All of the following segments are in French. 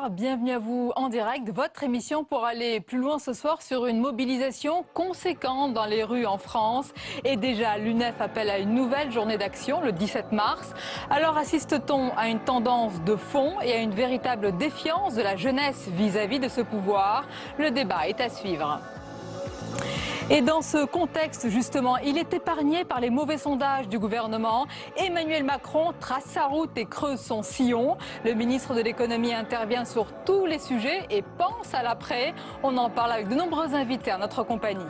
bonsoir, bienvenue à vous en direct. Votre émission pour aller plus loin ce soir sur une mobilisation conséquente dans les rues en France. Et déjà, l'UNEF appelle à une nouvelle journée d'action le 17 mars. Alors assiste-t-on à une tendance de fond et à une véritable défiance de la jeunesse vis-à-vis de ce pouvoir? Le débat est à suivre. Et dans ce contexte, justement, il est épargné par les mauvais sondages du gouvernement. Emmanuel Macron trace sa route et creuse son sillon. Le ministre de l'économie intervient sur tous les sujets et pense à l'après. On en parle avec de nombreux invités à notre compagnie.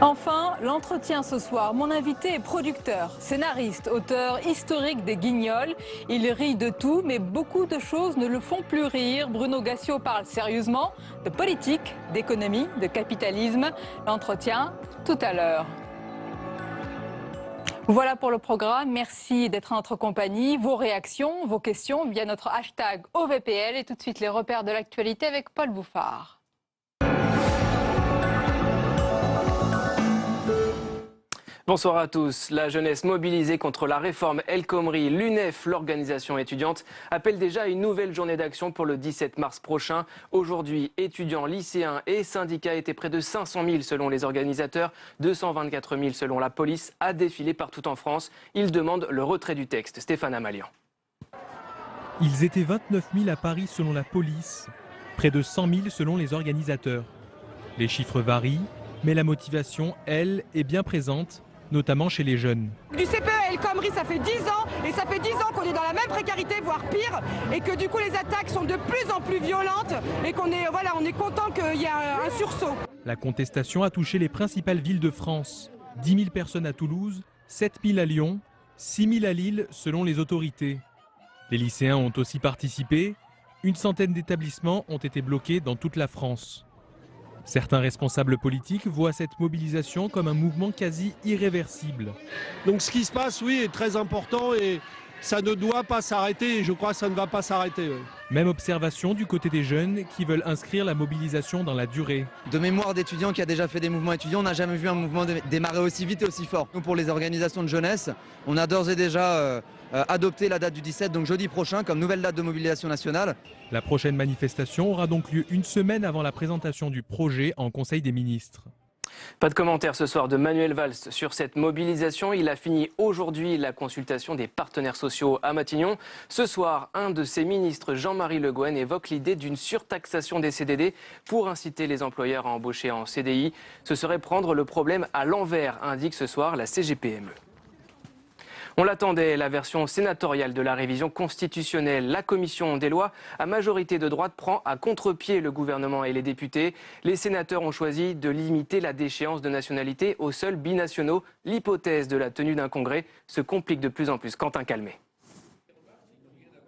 Enfin, l'entretien ce soir. Mon invité est producteur, scénariste, auteur historique des Guignols. Il rit de tout, mais beaucoup de choses ne le font plus rire. Bruno Gassio parle sérieusement de politique, d'économie, de capitalisme. L'entretien tout à l'heure. Voilà pour le programme. Merci d'être en notre compagnie. Vos réactions, vos questions via notre hashtag OVPL et tout de suite les repères de l'actualité avec Paul Bouffard. Bonsoir à tous. La jeunesse mobilisée contre la réforme El Khomri, l'UNEF, l'organisation étudiante, appelle déjà à une nouvelle journée d'action pour le 17 mars prochain. Aujourd'hui, étudiants, lycéens et syndicats étaient près de 500 000 selon les organisateurs, 224 000 selon la police, à défiler partout en France. Ils demandent le retrait du texte. Stéphane Amalian. Ils étaient 29 000 à Paris selon la police, près de 100 000 selon les organisateurs. Les chiffres varient, mais la motivation, elle, est bien présente, notamment chez les jeunes. Du CPE El Khomri, ça fait 10 ans, et ça fait 10 ans qu'on est dans la même précarité, voire pire, et que du coup les attaques sont de plus en plus violentes, et qu'on est, voilà, on est content qu'il y ait un sursaut. La contestation a touché les principales villes de France. 10 000 personnes à Toulouse, 7 000 à Lyon, 6 000 à Lille selon les autorités. Les lycéens ont aussi participé. Une centaine d'établissements ont été bloqués dans toute la France. Certains responsables politiques voient cette mobilisation comme un mouvement quasi irréversible. Donc ce qui se passe, oui, est très important et ça ne doit pas s'arrêter et je crois que ça ne va pas s'arrêter. Oui. Même observation du côté des jeunes qui veulent inscrire la mobilisation dans la durée. De mémoire d'étudiants qui a déjà fait des mouvements étudiants, on n'a jamais vu un mouvement démarrer aussi vite et aussi fort. Nous, pour les organisations de jeunesse, on a d'ores et déjà adopté la date du 17, donc jeudi prochain, comme nouvelle date de mobilisation nationale. La prochaine manifestation aura donc lieu une semaine avant la présentation du projet en Conseil des ministres. Pas de commentaire ce soir de Manuel Valls sur cette mobilisation. Il a fini aujourd'hui la consultation des partenaires sociaux à Matignon. Ce soir, un de ses ministres, Jean-Marie Le Guen, évoque l'idée d'une surtaxation des CDD pour inciter les employeurs à embaucher en CDI. Ce serait prendre le problème à l'envers, indique ce soir la CGPME. On l'attendait, la version sénatoriale de la révision constitutionnelle. La commission des lois, à majorité de droite, prend à contre-pied le gouvernement et les députés. Les sénateurs ont choisi de limiter la déchéance de nationalité aux seuls binationaux. L'hypothèse de la tenue d'un congrès se complique de plus en plus. Quentin Calmet.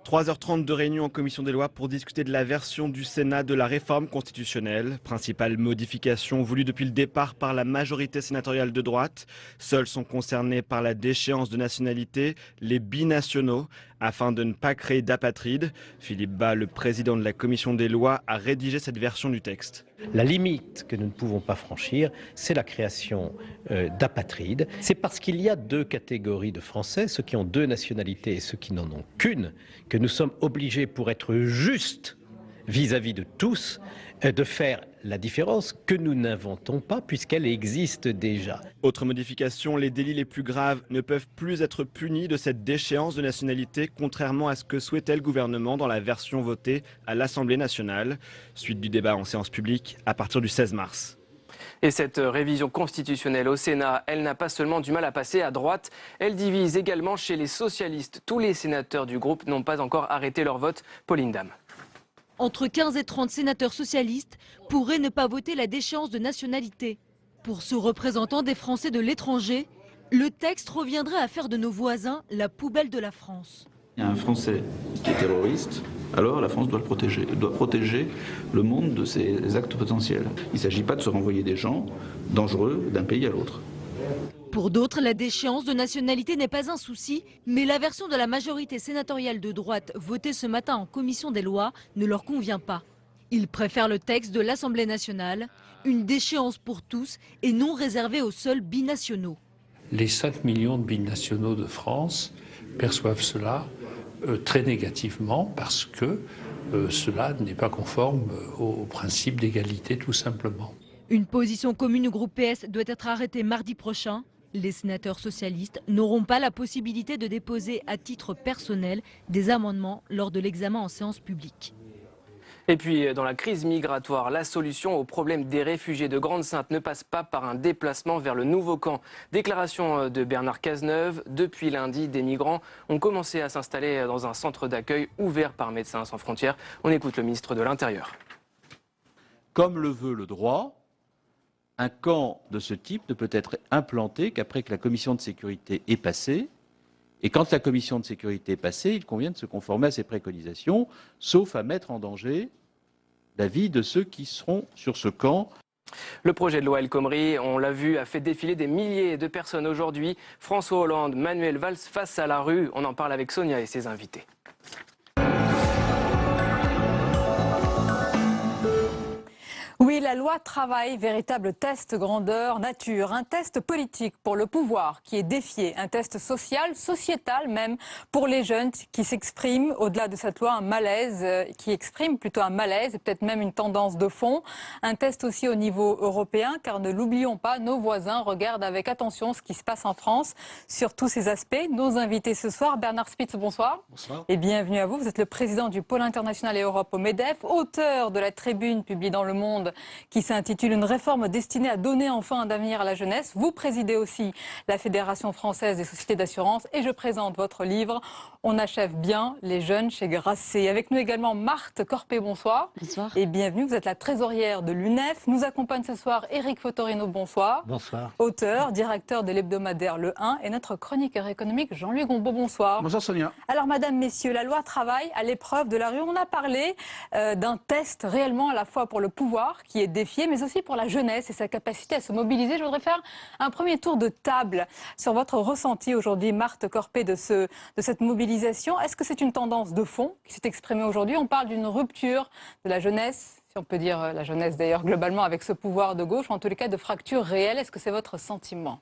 3h30 de réunion en commission des lois pour discuter de la version du Sénat de la réforme constitutionnelle. Principale modification voulue depuis le départ par la majorité sénatoriale de droite. Seuls sont concernés par la déchéance de nationalité les binationaux afin de ne pas créer d'apatrides. Philippe Bas, le président de la commission des lois, a rédigé cette version du texte. La limite que nous ne pouvons pas franchir, c'est la création d'apatrides. C'est parce qu'il y a deux catégories de Français, ceux qui ont deux nationalités et ceux qui n'en ont qu'une, que nous sommes obligés, pour être justes vis-à-vis de tous, de faire la différence que nous n'inventons pas puisqu'elle existe déjà. Autre modification, les délits les plus graves ne peuvent plus être punis de cette déchéance de nationalité, contrairement à ce que souhaitait le gouvernement dans la version votée à l'Assemblée nationale. Suite du débat en séance publique à partir du 16 mars. Et cette révision constitutionnelle au Sénat, elle n'a pas seulement du mal à passer à droite, elle divise également chez les socialistes. Tous les sénateurs du groupe n'ont pas encore arrêté leur vote. Pauline Dame. Entre 15 et 30 sénateurs socialistes pourraient ne pas voter la déchéance de nationalité. Pour ce représentant des Français de l'étranger, le texte reviendrait à faire de nos voisins la poubelle de la France. Il y a un Français qui est terroriste, alors la France doit le protéger. Elle doit protéger le monde de ses actes potentiels. Il ne s'agit pas de se renvoyer des gens dangereux d'un pays à l'autre. Pour d'autres, la déchéance de nationalité n'est pas un souci, mais la version de la majorité sénatoriale de droite votée ce matin en commission des lois ne leur convient pas. Ils préfèrent le texte de l'Assemblée nationale, une déchéance pour tous et non réservée aux seuls binationaux. Les 5 millions de binationaux de France perçoivent cela très négativement parce que cela n'est pas conforme au principe d'égalité tout simplement. Une position commune au groupe PS doit être arrêtée mardi prochain. Les sénateurs socialistes n'auront pas la possibilité de déposer à titre personnel des amendements lors de l'examen en séance publique. Et puis, dans la crise migratoire, la solution au problème des réfugiés de Grande-Synthe ne passe pas par un déplacement vers le nouveau camp. Déclaration de Bernard Cazeneuve. Depuis lundi, des migrants ont commencé à s'installer dans un centre d'accueil ouvert par Médecins sans frontières. On écoute le ministre de l'Intérieur. Comme le veut le droit, un camp de ce type ne peut être implanté qu'après que la commission de sécurité est passée. Et quand la commission de sécurité est passée, il convient de se conformer à ses préconisations, sauf à mettre en danger la vie de ceux qui seront sur ce camp. Le projet de loi El Khomri, on l'a vu, a fait défiler des milliers de personnes aujourd'hui. François Hollande, Manuel Valls face à la rue. On en parle avec Sonia et ses invités. Oui, la loi travail, véritable test grandeur nature, un test politique pour le pouvoir qui est défié, un test social, sociétal même, pour les jeunes qui s'expriment, au-delà de cette loi, un malaise, qui exprime plutôt un malaise et peut-être même une tendance de fond. Un test aussi au niveau européen, car ne l'oublions pas, nos voisins regardent avec attention ce qui se passe en France sur tous ces aspects. Nos invités ce soir, Bernard Spitz, bonsoir. Bonsoir. Et bienvenue à vous. Vous êtes le président du Pôle international et Europe au MEDEF, auteur de la tribune publiée dans Le Monde qui s'intitule « Une réforme destinée à donner enfin un avenir à la jeunesse ». Vous présidez aussi la Fédération française des sociétés d'assurance et je présente votre livre « On achève bien les jeunes » chez Grasset. Avec nous également Marthe Corpé, bonsoir. Bonsoir. Et bienvenue, vous êtes la trésorière de l'UNEF. Nous accompagne ce soir Éric Fotorino, bonsoir. Bonsoir. Auteur, directeur de l'hebdomadaire Le 1 et notre chroniqueur économique Jean-Louis Gombeau, bonsoir. Bonsoir Sonia. Alors madame, messieurs, la loi travail à l'épreuve de la rue. On a parlé d'un test réellement à la fois pour le pouvoir qui est défié, mais aussi pour la jeunesse et sa capacité à se mobiliser. Je voudrais faire un premier tour de table sur votre ressenti aujourd'hui, Marthe Corpé, de cette mobilisation. Est-ce que c'est une tendance de fond qui s'est exprimée aujourd'hui? On parle d'une rupture de la jeunesse, si on peut dire la jeunesse d'ailleurs globalement, avec ce pouvoir de gauche, ou en tous les cas de fracture réelle. Est-ce que c'est votre sentiment?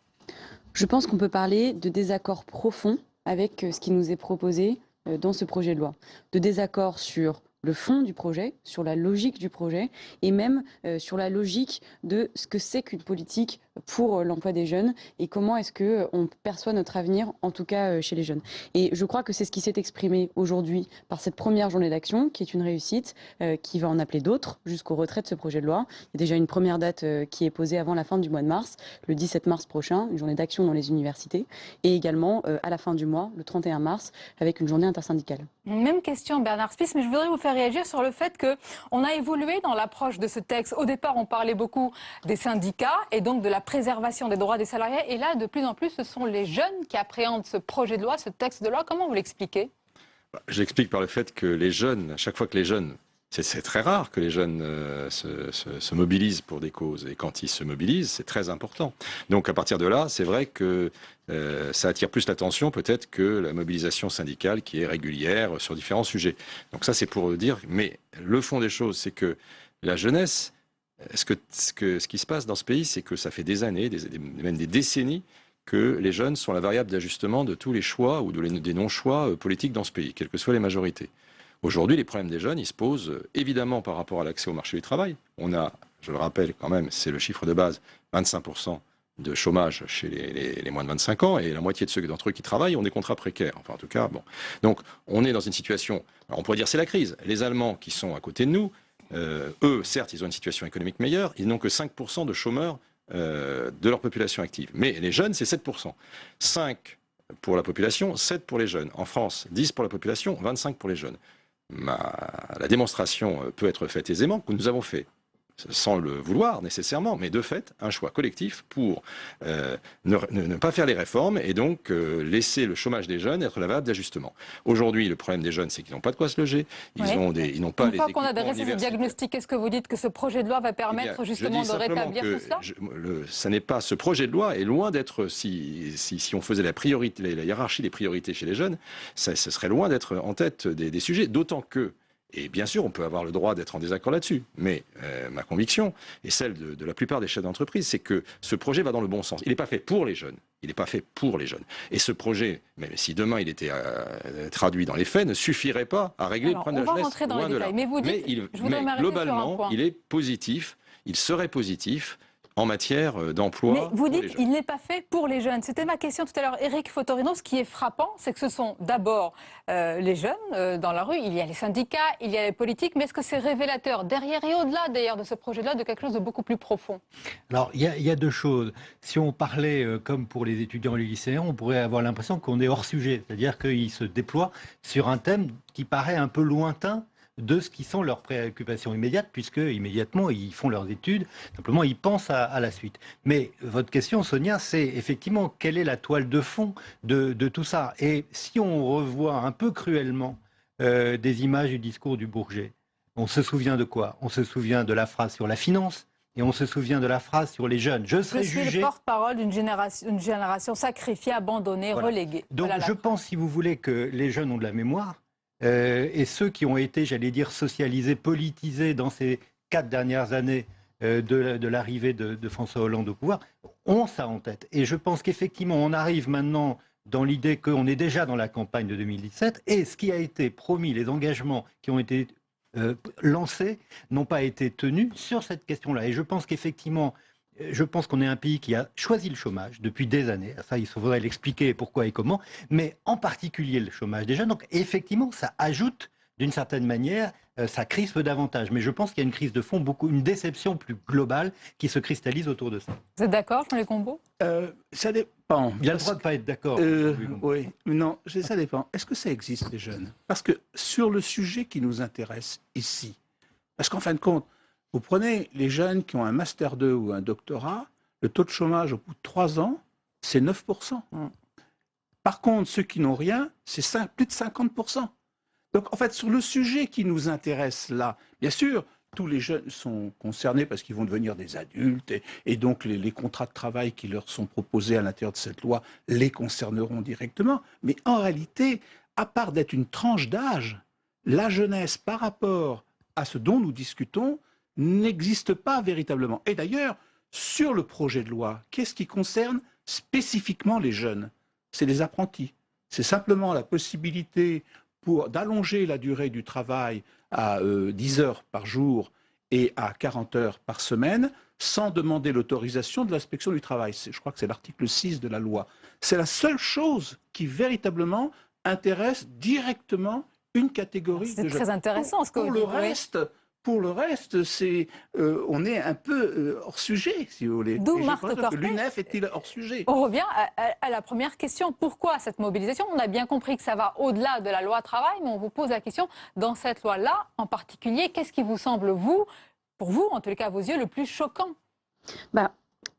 Je pense qu'on peut parler de désaccord profond avec ce qui nous est proposé dans ce projet de loi. De désaccord sur le fond du projet, sur la logique du projet et même sur la logique de ce que c'est qu'une politique pour l'emploi des jeunes et comment est-ce qu'on perçoit notre avenir, en tout cas chez les jeunes. Et je crois que c'est ce qui s'est exprimé aujourd'hui par cette première journée d'action, qui est une réussite, qui va en appeler d'autres jusqu'au retrait de ce projet de loi. Il y a déjà une première date qui est posée avant la fin du mois de mars, le 17 mars prochain, une journée d'action dans les universités, et également à la fin du mois, le 31 mars, avec une journée intersyndicale. Même question Bernard Spitz, mais je voudrais vous faire réagir sur le fait qu'on a évolué dans l'approche de ce texte. Au départ, on parlait beaucoup des syndicats et donc de la préservation des droits des salariés. Et là, de plus en plus, ce sont les jeunes qui appréhendent ce projet de loi, ce texte de loi. Comment vous l'expliquez? Je l'explique par le fait que les jeunes, à chaque fois que les jeunes, c'est très rare que les jeunes se mobilisent pour des causes. Et quand ils se mobilisent, c'est très important. Donc à partir de là, c'est vrai que ça attire plus l'attention peut-être que la mobilisation syndicale qui est régulière sur différents sujets. Donc ça, c'est pour dire. Mais le fond des choses, c'est que la jeunesse, ce qui se passe dans ce pays, c'est que ça fait des années, même des décennies, que les jeunes sont la variable d'ajustement de tous les choix ou des non-choix politiques dans ce pays, quelles que soient les majorités. Aujourd'hui, les problèmes des jeunes, ils se posent évidemment par rapport à l'accès au marché du travail. On a, je le rappelle quand même, c'est le chiffre de base, 25% de chômage chez les moins de 25 ans et la moitié de ceux d'entre eux qui travaillent ont des contrats précaires. Enfin, en tout cas, bon. Donc, on est dans une situation, alors on pourrait dire c'est la crise. Les Allemands qui sont à côté de nous, eux, certes, ils ont une situation économique meilleure, ils n'ont que 5% de chômeurs de leur population active. Mais les jeunes, c'est 7%. 5 pour la population, 7 pour les jeunes. En France, 10 pour la population, 25 pour les jeunes. La démonstration peut être faite aisément, que nous avons fait, sans le vouloir nécessairement, mais de fait, un choix collectif pour ne pas faire les réformes et donc laisser le chômage des jeunes être la variable d'ajustement. Aujourd'hui, le problème des jeunes, c'est qu'ils n'ont pas de quoi se loger, ils n'ont pas les Une fois qu'on a dressé ce diagnostic, est-ce que vous dites que ce projet de loi va permettre justement de rétablir tout cela? Ça n'est pas, ce projet de loi est loin d'être, si on faisait la hiérarchie des priorités chez les jeunes, ce serait loin d'être en tête des sujets, d'autant que, Et bien sûr, on peut avoir le droit d'être en désaccord là-dessus. Mais ma conviction, et celle de la plupart des chefs d'entreprise, c'est que ce projet va dans le bon sens. Il n'est pas fait pour les jeunes. Il n'est pas fait pour les jeunes. Et ce projet, même si demain il était traduit dans les faits, ne suffirait pas à régler le problème de la jeunesse. On va rentrer dans les détails. Mais vous dites, mais globalement, il est positif, il serait positif en matière d'emploi. Mais vous dites qu'il n'est pas fait pour les jeunes. C'était ma question tout à l'heure. Éric Fotorino, ce qui est frappant, c'est que ce sont d'abord les jeunes dans la rue. Il y a les syndicats, il y a les politiques. Mais est-ce que c'est révélateur, derrière et au-delà d'ailleurs de ce projet-là, de quelque chose de beaucoup plus profond? Alors, il y a deux choses. Si on parlait comme pour les étudiants et les lycéens, on pourrait avoir l'impression qu'on est hors sujet. C'est-à-dire qu'ils se déploient sur un thème qui paraît un peu lointain de ce qui sont leurs préoccupations immédiates, puisque immédiatement ils font leurs études, simplement ils pensent à la suite. Mais votre question, Sonia, c'est effectivement quelle est la toile de fond de tout ça. Et si on revoit un peu cruellement des images du discours du Bourget, on se souvient de quoi? On se souvient de la phrase sur la finance, et on se souvient de la phrase sur les jeunes. Je suis le porte-parole d'une génération sacrifiée, abandonnée, reléguée. Donc voilà, je pense, si vous voulez, que les jeunes ont de la mémoire. Et ceux qui ont été, j'allais dire, socialisés, politisés dans ces 4 dernières années de l'arrivée de François Hollande au pouvoir, ont ça en tête. Et je pense qu'effectivement, on arrive maintenant dans l'idée qu'on est déjà dans la campagne de 2017, et ce qui a été promis, les engagements qui ont été lancés, n'ont pas été tenus sur cette question-là. Et je pense qu'effectivement, qu'on est un pays qui a choisi le chômage depuis des années. Ça, il faudrait l'expliquer pourquoi et comment. Mais en particulier le chômage des jeunes. Donc effectivement, ça ajoute d'une certaine manière, ça crispe davantage. Mais je pense qu'il y a une crise de fond, une déception plus globale qui se cristallise autour de ça. Vous êtes d'accord, Jean-Luc Combeau? Ça dépend. Il y a le droit de ne pas être d'accord. Oui, non, ça dépend. Est-ce que ça existe, les jeunes? Parce que sur le sujet qui nous intéresse ici, parce qu'en fin de compte, vous prenez les jeunes qui ont un Master 2 ou un doctorat, le taux de chômage au bout de 3 ans, c'est 9%. Par contre, ceux qui n'ont rien, c'est plus de 50%. Donc, en fait, sur le sujet qui nous intéresse là, bien sûr, tous les jeunes sont concernés parce qu'ils vont devenir des adultes et donc les contrats de travail qui leur sont proposés à l'intérieur de cette loi les concerneront directement. Mais en réalité, à part d'être une tranche d'âge, la jeunesse par rapport à ce dont nous discutons n'existe pas véritablement. Et d'ailleurs, sur le projet de loi, qu'est-ce qui concerne spécifiquement les jeunes? C'est les apprentis. C'est simplement la possibilité d'allonger la durée du travail à 10 heures par jour et à 40 heures par semaine, sans demander l'autorisation de l'inspection du travail. Je crois que c'est l'article 6 de la loi. C'est la seule chose qui véritablement intéresse directement une catégorie de jeunes. C'est très intéressant ce que vous dites. Pour le reste, on est un peu hors sujet, si vous voulez. D'où Marc Cortet. L'UNEF est-il hors sujet? On revient à la première question. Pourquoi cette mobilisation? On a bien compris que ça va au-delà de la loi travail, mais on vous pose la question, dans cette loi-là, en particulier, qu'est-ce qui vous semble, pour vous, en tous les cas à vos yeux, le plus choquant?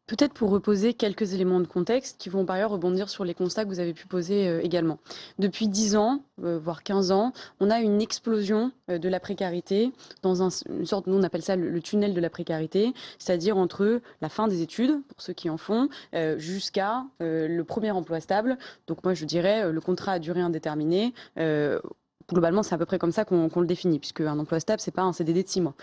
Peut-être pour reposer quelques éléments de contexte qui vont par ailleurs rebondir sur les constats que vous avez pu poser également. Depuis 10 ans, voire 15 ans, on a une explosion de la précarité dans une sorte, nous on appelle ça le tunnel de la précarité, c'est-à-dire entre la fin des études, pour ceux qui en font, jusqu'à le premier emploi stable. Donc moi je dirais le contrat à durée indéterminée. Globalement, c'est à peu près comme ça qu'on le définit, puisque un emploi stable, c'est pas un CDD de 6 mois.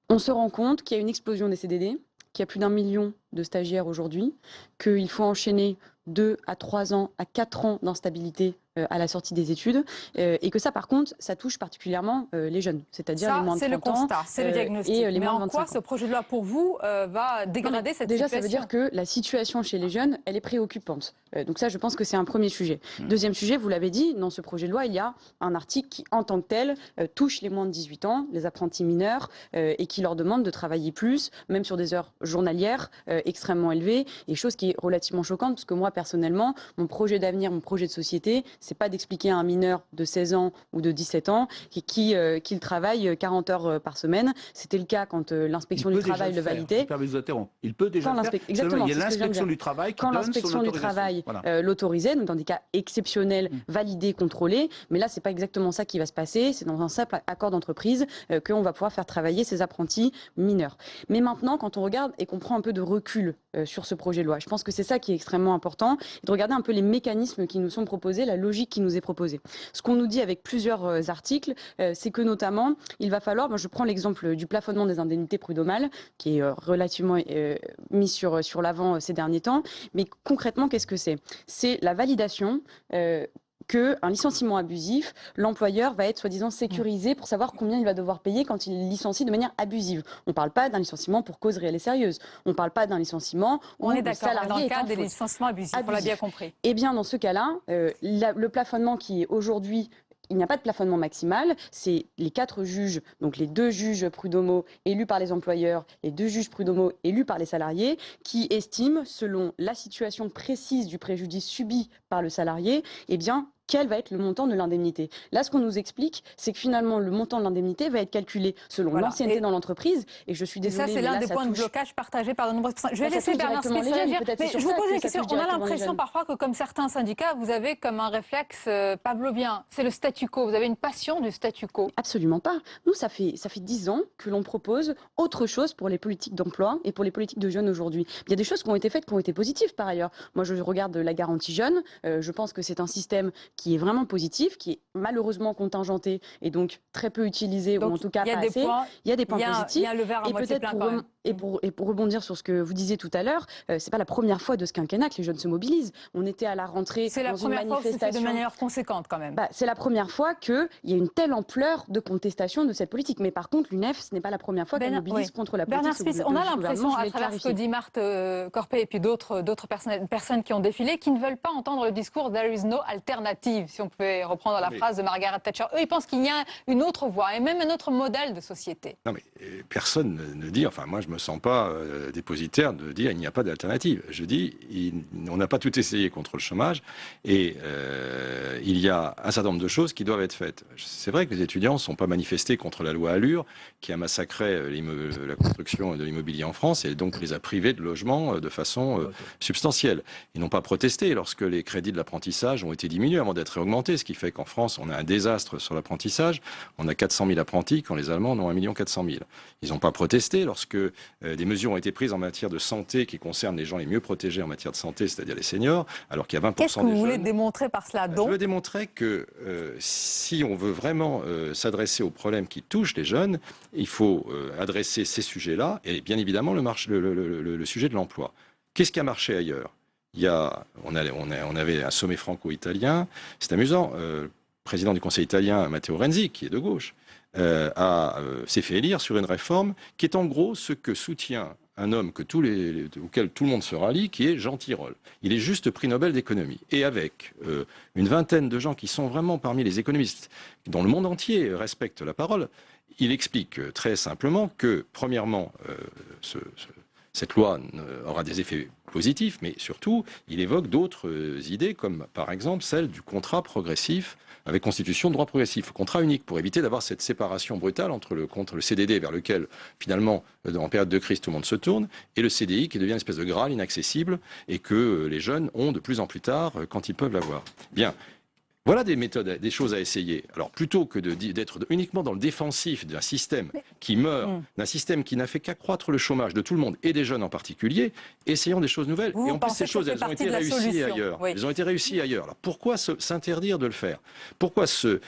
On se rend compte qu'il y a une explosion des CDD, qu'il y a plus d'1 million de stagiaires aujourd'hui, qu'il faut enchaîner 2 à 3 ans, à 4 ans d'instabilité à la sortie des études, et que ça, par contre, ça touche particulièrement les jeunes, c'est-à-dire les moins de 30 ans. C'est le constat, c'est le diagnostic. Et les Mais moins de en 25 ans. quoi ce projet de loi, pour vous, va dégrader cette déjà, situation? ça veut dire que la situation chez les jeunes, elle est préoccupante. Donc ça, je pense que c'est un premier sujet. Deuxième sujet, vous l'avez dit, dans ce projet de loi, il y a un article qui, en tant que tel, touche les moins de 18 ans, les apprentis mineurs, et qui leur demande de travailler plus, même sur des heures journalières extrêmement élevées, et chose qui est relativement choquante, parce que moi, personnellement, mon projet d'avenir, mon projet de société, c'est pas d'expliquer à un mineur de 16 ans ou de 17 ans qu'il travaille 40 heures par semaine. C'était le cas quand l'inspection du travail le validait. Il peut déjà le faire. Exactement. Il y a l'inspection du travail qui donne son autorisation. Quand l'inspection du travail l'autorisait, donc dans des cas exceptionnels, validés, contrôlés. Mais là, c'est pas exactement ça qui va se passer. C'est dans un simple accord d'entreprise qu'on va pouvoir faire travailler ces apprentis mineurs. Mais maintenant, quand on regarde et qu'on prend un peu de recul recul sur ce projet de loi. Je pense que c'est ça qui est extrêmement important, et de regarder un peu les mécanismes qui nous sont proposés, la logique qui nous est proposée. Ce qu'on nous dit avec plusieurs articles, c'est que notamment, il va falloir, moi je prends l'exemple du plafonnement des indemnités prud'homales, qui est relativement mis sur l'avant ces derniers temps, mais concrètement, qu'est-ce que c'est? C'est la validation qu'un licenciement abusif, l'employeur va être soi-disant sécurisé pour savoir combien il va devoir payer quand il licencie de manière abusive. On ne parle pas d'un licenciement pour cause réelle et sérieuse. On ne parle pas d'un licenciement où le salarié dans le est cadre en des faute. licenciements abusifs, on l'a bien compris. Eh bien, dans ce cas-là, le plafonnement qui est aujourd'hui... Il n'y a pas de plafonnement maximal, c'est les 4 juges, donc les 2 juges prud'homaux élus par les employeurs, les 2 juges prud'homaux élus par les salariés, qui estiment, selon la situation précise du préjudice subi par le salarié, eh bien, quel va être le montant de l'indemnité. Là, ce qu'on nous explique, c'est que finalement, le montant de l'indemnité va être calculé selon l'ancienneté dans l'entreprise. Et je suis désolée, ça, c'est l'un des points de blocage partagés par de nombreuses personnes. Je vais laisser Bernard Smith réagir. Mais je vous pose une question. On a l'impression parfois que, comme certains syndicats, vous avez comme un réflexe pavlovien. C'est le statu quo. Vous avez une passion du statu quo. Absolument pas. Nous, ça fait 10 ans que l'on propose autre chose pour les politiques d'emploi et pour les politiques de jeunes aujourd'hui. Il y a des choses qui ont été faites, qui ont été positives par ailleurs. Moi, je regarde la garantie jeune. Je pense que c'est un système qui est vraiment positif, qui est malheureusement contingenté et donc très peu utilisé, donc, ou en tout cas pas assez. Il y a des points positifs. Il y a le verre à moitié plein quand même. Et pour rebondir sur ce que vous disiez tout à l'heure, c'est pas la première fois de ce quinquennat que les jeunes se mobilisent. On était à la rentrée dans une manifestation. C'est la première fois que c'est fait de manière conséquente quand même. C'est la première fois qu'il y a une telle ampleur de contestation de cette politique. Mais par contre, l'UNEF, ce n'est pas la première fois qu'elle mobilise contre la politique. Bernard Smith, on a l'impression, à travers ce que dit Marthe Corpé et puis d'autres personnes qui ont défilé, qui ne veulent pas entendre le discours « there is no alternative », si on pouvait reprendre la phrase de Margaret Thatcher. Eux, ils pensent qu'il y a une autre voie et même un autre modèle de société. Non, mais personne ne dit, enfin moi je me sens pas dépositaire de dire il n'y a pas d'alternative. Je dis, on n'a pas tout essayé contre le chômage et il y a un certain nombre de choses qui doivent être faites. C'est vrai que les étudiants ne sont pas manifestés contre la loi Allure qui a massacré la construction de l'immobilier en France et donc les a privés de logement de façon substantielle. Ils n'ont pas protesté lorsque les crédits de l'apprentissage ont été diminués avant d'être augmentés, ce qui fait qu'en France, on a un désastre sur l'apprentissage. On a 400 000 apprentis quand les Allemands en ont 1 400 000. Ils n'ont pas protesté lorsque des mesures ont été prises en matière de santé qui concernent les gens les mieux protégés en matière de santé, c'est-à-dire les seniors, alors qu'il y a 20% des jeunes. Qu'est-ce que vous voulez démontrer par cela donc ? Je veux démontrer que si on veut vraiment s'adresser aux problèmes qui touchent les jeunes, il faut adresser ces sujets-là et bien évidemment le sujet de l'emploi. Qu'est-ce qui a marché ailleurs ? On avait un sommet franco-italien. C'est amusant. Le président du Conseil italien, Matteo Renzi, qui est de gauche, s'est fait élire sur une réforme qui est en gros ce que soutient un homme auquel tout le monde se rallie, qui est Jean Tirole. Il est juste prix Nobel d'économie. Et avec une vingtaine de gens qui sont vraiment parmi les économistes, dont le monde entier respecte la parole, il explique très simplement que, premièrement, cette loi aura des effets positifs, mais surtout, il évoque d'autres idées, comme par exemple celle du contrat progressif avec constitution de droit progressif, contrat unique, pour éviter d'avoir cette séparation brutale entre le CDD vers lequel, finalement, en période de crise, tout le monde se tourne, et le CDI qui devient une espèce de Graal inaccessible et que les jeunes ont de plus en plus tard quand ils peuvent l'avoir. Bien. Voilà des méthodes, des choses à essayer. Alors plutôt que d'être uniquement dans le défensif d'un système qui meurt, d'un système qui n'a fait qu'accroître le chômage de tout le monde et des jeunes en particulier, essayons des choses nouvelles. Et en plus, ces choses, elles ont été réussies ailleurs. Oui. Elles ont été réussies ailleurs. Alors pourquoi s'interdire de le faire? Pourquoi se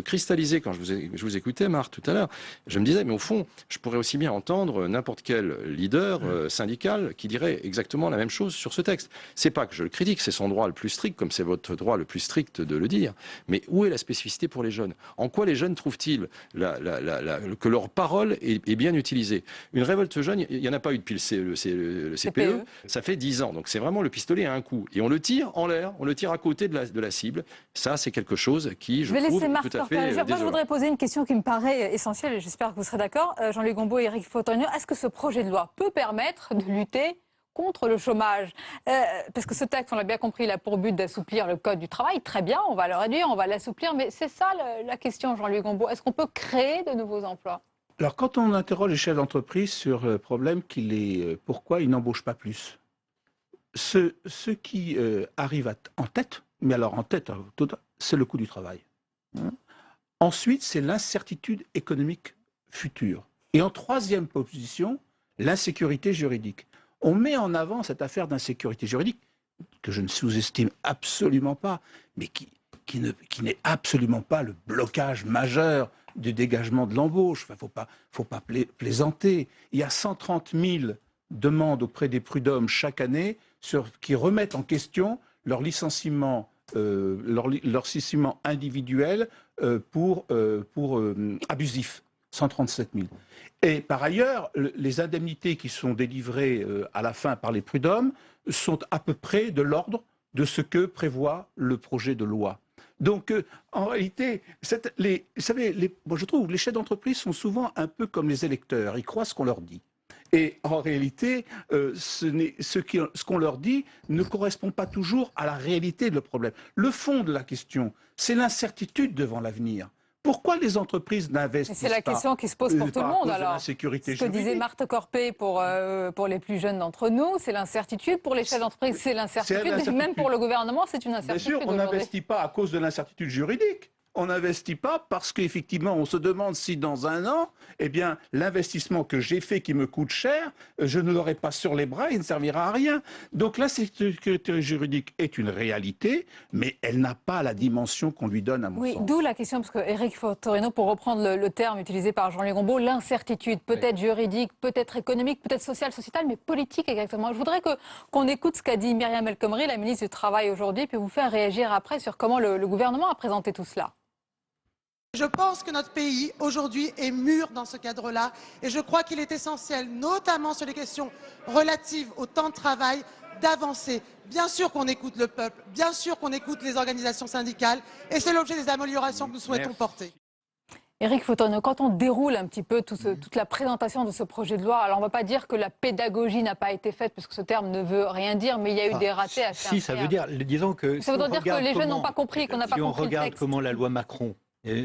cristalliser? Quand je vous écoutais, Marc, tout à l'heure, je me disais, mais au fond, je pourrais aussi bien entendre n'importe quel leader syndical qui dirait exactement la même chose sur ce texte. C'est pas que je le critique, c'est son droit le plus strict, comme c'est votre droit le plus strict de le dire, mais où est la spécificité pour les jeunes? En quoi les jeunes trouvent-ils que leur parole est bien utilisée? Une révolte jeune, il n'y en a pas eu depuis le CPE, ça fait 10 ans, donc c'est vraiment le pistolet à un coup, et on le tire en l'air, on le tire à côté de la cible. Ça, c'est quelque chose qui, je trouve, tout à fait désolant. Moi, je voudrais poser une question qui me paraît essentielle, et j'espère que vous serez d'accord. Jean-Luc Gombault et Éric Fautornier, est-ce que ce projet de loi peut permettre de lutter contre le chômage, parce que ce texte, on l'a bien compris, il a pour but d'assouplir le code du travail. Très bien, on va le réduire, on va l'assouplir, mais c'est ça la question, Jean-Luc Gombault. Est-ce qu'on peut créer de nouveaux emplois? Alors, quand on interroge les chefs d'entreprise sur le problème pourquoi ils n'embauchent pas plus, ce qui arrive en tête, mais alors en tête, c'est le coût du travail. Ensuite, c'est l'incertitude économique future. Et en troisième position, l'insécurité juridique. On met en avant cette affaire d'insécurité juridique, que je ne sous-estime absolument pas, mais qui n'est absolument pas le blocage majeur du dégagement de l'embauche. Enfin, faut pas plaisanter. Il y a 130 000 demandes auprès des prud'hommes chaque année qui remettent en question leur licenciement individuel pour abusif. 137 000. Et par ailleurs, les indemnités qui sont délivrées à la fin par les prud'hommes sont à peu près de l'ordre de ce que prévoit le projet de loi. Donc, en réalité, vous savez, moi je trouve que les chefs d'entreprise sont souvent un peu comme les électeurs, ils croient ce qu'on leur dit. Et en réalité, ce qu'on leur dit ne correspond pas toujours à la réalité de problème. Le fond de la question, c'est l'incertitude devant l'avenir. Pourquoi les entreprises n'investissent pas? C'est la question qui se pose pour tout le monde, alors. Ce que disait Marthe Corpé pour les plus jeunes d'entre nous, c'est l'incertitude. Pour les chefs d'entreprise, c'est l'incertitude. Même pour le gouvernement, c'est une incertitude. Bien sûr, on n'investit pas à cause de l'incertitude juridique. On n'investit pas parce qu'effectivement, on se demande si dans un an, eh bien, l'investissement que j'ai fait qui me coûte cher, je ne l'aurai pas sur les bras, il ne servira à rien. Donc l'insécurité juridique est une réalité, mais elle n'a pas la dimension qu'on lui donne à mon sens. Oui, d'où la question, parce que Éric Fotorino, pour reprendre le terme utilisé par Jean-Louis Gombault, l'incertitude, peut-être juridique, peut-être économique, peut-être sociale, sociétale, mais politique exactement. Je voudrais qu'on écoute ce qu'a dit Myriam El Khomri, la ministre du Travail aujourd'hui, puis vous faire réagir après sur comment le gouvernement a présenté tout cela. Je pense que notre pays, aujourd'hui, est mûr dans ce cadre-là et je crois qu'il est essentiel, notamment sur les questions relatives au temps de travail, d'avancer. Bien sûr qu'on écoute le peuple, bien sûr qu'on écoute les organisations syndicales et c'est l'objet des améliorations que nous souhaitons porter. Éric Fotorino, quand on déroule un petit peu toute la présentation de ce projet de loi, alors on ne va pas dire que la pédagogie n'a pas été faite, parce que ce terme ne veut rien dire, mais il y a eu des ratés assez incroyables. Si, ça veut dire, disons que... Ça veut dire que les jeunes n'ont pas compris, qu'on n'a pas compris le texte. Si on regarde comment la loi Macron...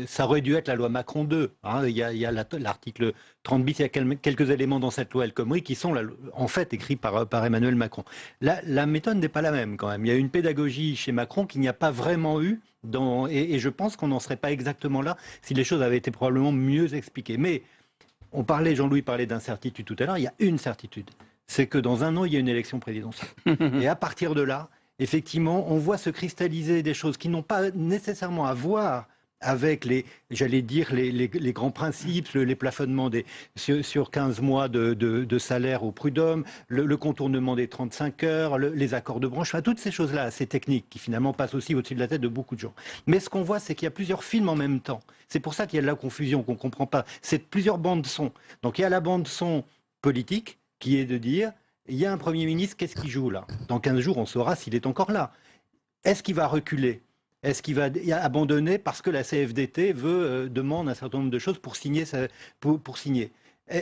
Ça aurait dû être la loi Macron 2. Hein. Il y a l'article 30 bis, il y a quelques éléments dans cette loi El Khomri qui sont en fait écrits par Emmanuel Macron. La méthode n'est pas la même quand même. Il y a une pédagogie chez Macron qu'il n'y a pas vraiment eu. Et je pense qu'on n'en serait pas exactement là si les choses avaient été probablement mieux expliquées. Mais Jean-Louis parlait d'incertitude tout à l'heure, il y a une certitude. C'est que dans un an, il y a une élection présidentielle. Et à partir de là, effectivement, on voit se cristalliser des choses qui n'ont pas nécessairement à voir avec les grands principes, les plafonnements sur 15 mois de salaire au prud'homme, le contournement des 35 heures, les accords de branche, enfin, toutes ces choses-là assez techniques qui finalement passent aussi au-dessus de la tête de beaucoup de gens. Mais ce qu'on voit, c'est qu'il y a plusieurs films en même temps. C'est pour ça qu'il y a de la confusion, qu'on ne comprend pas. C'est plusieurs bandes son. Donc il y a la bande son politique qui est de dire, il y a un Premier ministre, qu'est-ce qu'il joue là? Dans 15 jours, on saura s'il est encore là. Est-ce qu'il va reculer? Est-ce qu'il va abandonner parce que la CFDT demande un certain nombre de choses pour signer?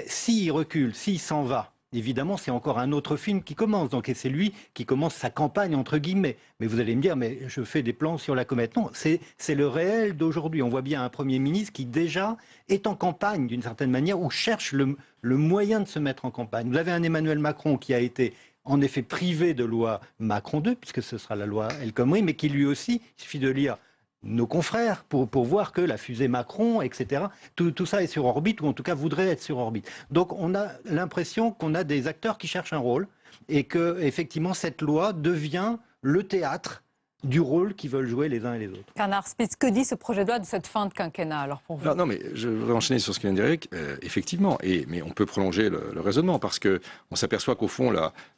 S'il recule, s'il s'en va, évidemment, c'est encore un autre film qui commence. Donc, c'est lui qui commence sa campagne, entre guillemets. Mais vous allez me dire, mais je fais des plans sur la comète. Non, c'est le réel d'aujourd'hui. On voit bien un Premier ministre qui, déjà, est en campagne, d'une certaine manière, ou cherche le moyen de se mettre en campagne. Vous avez un Emmanuel Macron qui a été en effet privé de loi Macron 2, puisque ce sera la loi El Khomri, mais qui lui aussi, il suffit de lire nos confrères pour voir que la fusée Macron, etc., tout ça est sur orbite, ou en tout cas voudrait être sur orbite. Donc on a l'impression qu'on a des acteurs qui cherchent un rôle, et que effectivement cette loi devient le théâtre du rôle qu'ils veulent jouer les uns et les autres. Bernard Spitz, que dit ce projet de loi de cette fin de quinquennat alors pour vous? Non, mais je voudrais enchaîner sur ce que vient de dire Eric. Effectivement, mais on peut prolonger le raisonnement parce qu'on s'aperçoit qu'au fond,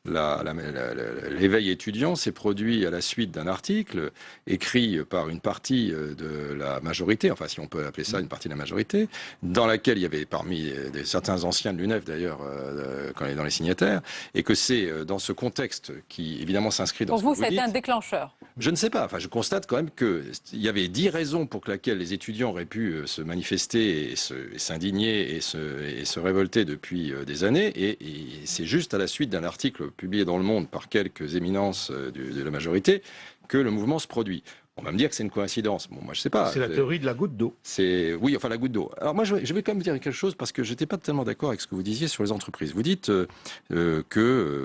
l'éveil étudiant s'est produit à la suite d'un article écrit par une partie de la majorité, enfin si on peut appeler ça une partie de la majorité, dans laquelle il y avait parmi certains anciens de l'UNEF d'ailleurs, dans les signataires, et que c'est dans ce contexte qui évidemment s'inscrit dans ce que vous dites. Pour vous, ça a été un déclencheur? Je ne sais pas. Enfin, je constate quand même qu'il y avait 10 raisons pour lesquelles les étudiants auraient pu se manifester et s'indigner et se révolter depuis des années. Et c'est juste à la suite d'un article publié dans Le Monde par quelques éminences de la majorité que le mouvement se produit. On va me dire que c'est une coïncidence. Bon, moi, je sais pas. C'est la théorie de la goutte d'eau. Oui, enfin, la goutte d'eau. Alors, moi, je vais quand même dire quelque chose parce que je n'étais pas tellement d'accord avec ce que vous disiez sur les entreprises. Vous dites que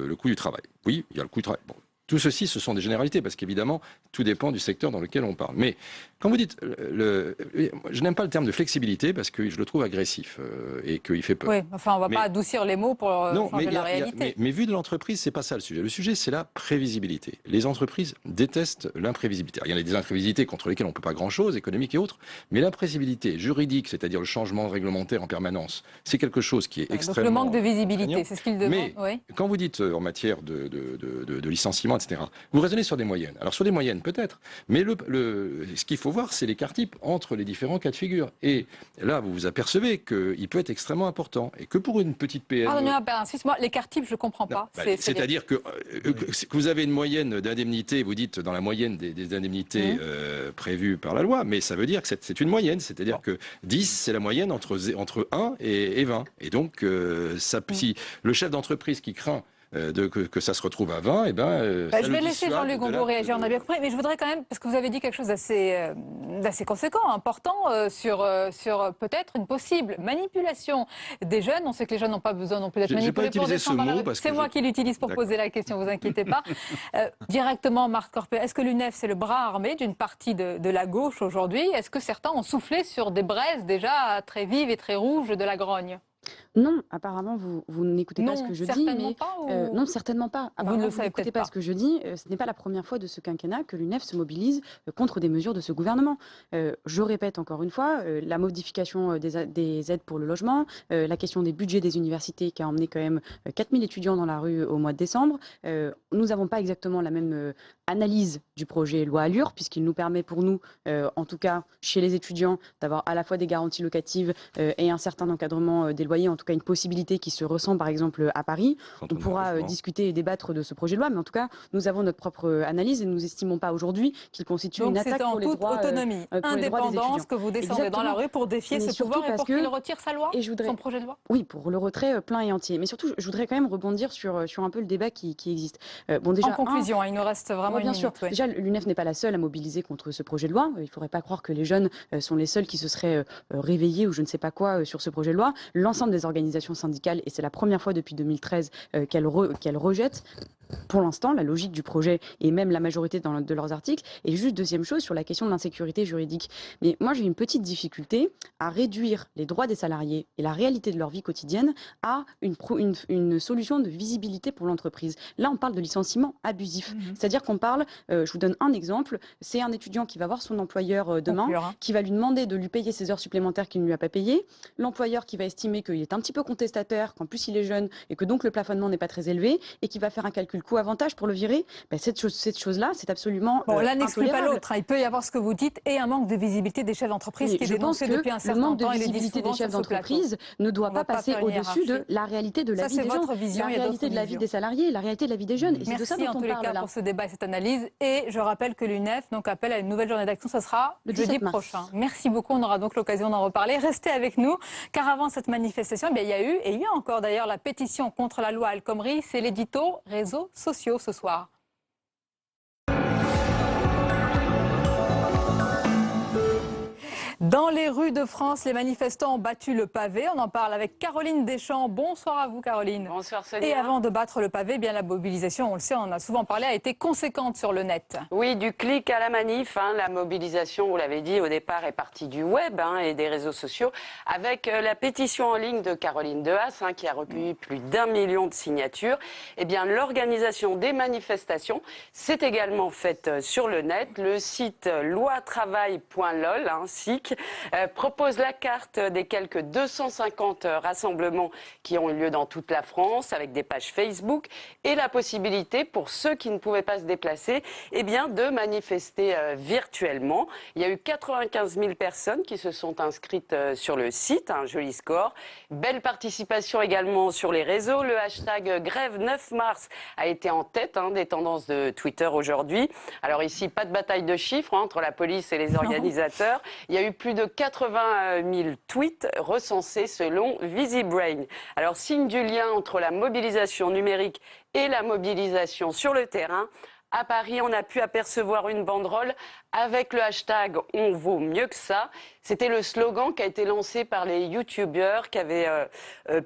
le coût du travail. Oui, il y a le coût du travail. Bon. Tout ceci, ce sont des généralités, parce qu'évidemment, tout dépend du secteur dans lequel on parle. Mais quand vous dites, je n'aime pas le terme de flexibilité, parce que je le trouve agressif et qu'il fait peur. Oui, enfin, on ne va pas adoucir les mots pour changer la réalité. Mais vu de l'entreprise, c'est pas ça le sujet. Le sujet, c'est la prévisibilité. Les entreprises détestent l'imprévisibilité. Il y a des imprévisibilités contre lesquelles on ne peut pas grand-chose, économiques et autres, mais l'imprévisibilité juridique, c'est-à-dire le changement réglementaire en permanence, c'est quelque chose qui est extrêmement... Donc le manque de visibilité, c'est ce qu'il demande. Mais quand vous dites en matière de licenciement, etc., vous raisonnez sur des moyennes. Alors sur des moyennes, peut-être, mais ce qu'il faut voir, c'est l'écart type entre les différents cas de figure. Et là, vous vous apercevez qu'il peut être extrêmement important et que pour une petite PME... Pardonnez-moi, excuse-moi, l'écart type, je ne comprends pas. C'est-à-dire que vous avez une moyenne d'indemnités, vous dites dans la moyenne des indemnités prévues par la loi, mais ça veut dire que c'est une moyenne, c'est-à-dire que 10, c'est la moyenne entre 1 et 20. Et donc, si le chef d'entreprise qui craint que ça se retrouve à 20, et je vais laisser Jean-Luc Gombault réagir, on a bien compris, mais je voudrais quand même, parce que vous avez dit quelque chose d'assez conséquent, important, sur peut-être une possible manipulation des jeunes. On sait que les jeunes n'ont pas besoin non plus d'être manipulés pour descendre dans la rue. C'est moi qui l'utilise pour poser la question, vous inquiétez pas. Directement, Marc Corpet, est-ce que l'UNEF, c'est le bras armé d'une partie de la gauche aujourd'hui? Est-ce que certains ont soufflé sur des braises déjà très vives et très rouges de la grogne? Non, apparemment, vous n'écoutez pas ce que je dis. Non, certainement pas. Apparemment, vous n'écoutez pas ce que je dis. Ce n'est pas la première fois de ce quinquennat que l'UNEF se mobilise contre des mesures de ce gouvernement. Je répète encore une fois, la modification des aides pour le logement, la question des budgets des universités qui a emmené quand même 4000 étudiants dans la rue au mois de décembre. Nous n'avons pas exactement la même analyse du projet loi Allure, puisqu'il nous permet pour nous, en tout cas chez les étudiants, d'avoir à la fois des garanties locatives et un certain encadrement des loyers, en tout cas une possibilité qui se ressent par exemple à Paris. On pourra discuter et débattre de ce projet de loi, mais en tout cas, nous avons notre propre analyse et nous n'estimons pas aujourd'hui qu'il constitue une attaque pour les droits. Donc c'est en toute autonomie, indépendance que vous descendez dans la rue pour défier ce pouvoir et pour qu'il retire sa loi, son projet de loi? Oui, pour le retrait plein et entier. Mais surtout, je voudrais quand même rebondir sur un peu le débat qui existe. Déjà, en conclusion, il nous reste vraiment une minute. Déjà, l'UNEF n'est pas la seule à mobiliser contre ce projet de loi. Il ne faudrait pas croire que les jeunes sont les seuls qui se seraient réveillés ou je ne sais pas quoi sur ce projet de loi. L'ensemble des organisations syndicales, et c'est la première fois depuis 2013 qu'elles rejettent pour l'instant la logique du projet et même la majorité de leurs articles. Et juste deuxième chose sur la question de l'insécurité juridique. Mais moi j'ai une petite difficulté à réduire les droits des salariés et la réalité de leur vie quotidienne à une solution de visibilité pour l'entreprise. Là on parle de licenciement abusif. C'est-à-dire qu'on parle, je vous donne un exemple, c'est un étudiant qui va voir son employeur demain, qui va lui demander de lui payer ses heures supplémentaires qu'il ne lui a pas payées. L'employeur qui va estimer qu'il est un petit peu contestataire, qu'en plus il est jeune et que donc le plafonnement n'est pas très élevé et qui va faire un calcul coût-avantage pour le virer. Cette chose-là, c'est absolument l'un n'exclut pas l'autre. Il peut y avoir ce que vous dites et un manque de visibilité des chefs d'entreprise qui est dénoncé depuis un certain temps. Le manque de visibilité des chefs d'entreprise ne doit pas passer au-dessus de la réalité de la vie des gens, la réalité de la vie des salariés, la réalité de la vie des jeunes. Et c'est de ça dont on parle là. Merci en tous les cas pour ce débat et cette analyse. Et je rappelle que l'UNEF appelle à une nouvelle journée d'action. Ce sera le jeudi prochain. Merci beaucoup. On aura donc l'occasion d'en reparler. Restez avec nous, car avant cette manifestation, il y a eu et il y a encore d'ailleurs la pétition contre la loi El Khomri. C'est l'édito réseaux sociaux ce soir. Dans les rues de France, les manifestants ont battu le pavé. On en parle avec Caroline Deschamps. Bonsoir à vous, Caroline. Bonsoir, Sonia. Et avant de battre le pavé, la mobilisation, on le sait, on en a souvent parlé, a été conséquente sur le net. Oui, du clic à la manif. La mobilisation, vous l'avez dit, au départ est partie du web et des réseaux sociaux, avec la pétition en ligne de Caroline Dehaas, qui a recueilli plus d'1 million de signatures. Eh bien, l'organisation des manifestations s'est également faite sur le net. Le site loitravail.lol, SIC, propose la carte des quelques 250 rassemblements qui ont eu lieu dans toute la France avec des pages Facebook et la possibilité pour ceux qui ne pouvaient pas se déplacer de manifester virtuellement. Il y a eu 95 000 personnes qui se sont inscrites sur le site, un joli score. Belle participation également sur les réseaux. Le hashtag Grève 9 mars a été en tête des tendances de Twitter aujourd'hui. Alors ici, pas de bataille de chiffres entre la police et les organisateurs. Il y a eu plus de 80 000 tweets recensés selon VisiBrain. Alors, signe du lien entre la mobilisation numérique et la mobilisation sur le terrain, À Paris, on a pu apercevoir une banderole avec le hashtag « On vaut mieux que ça ». C'était le slogan qui a été lancé par les youtubeurs qui avaient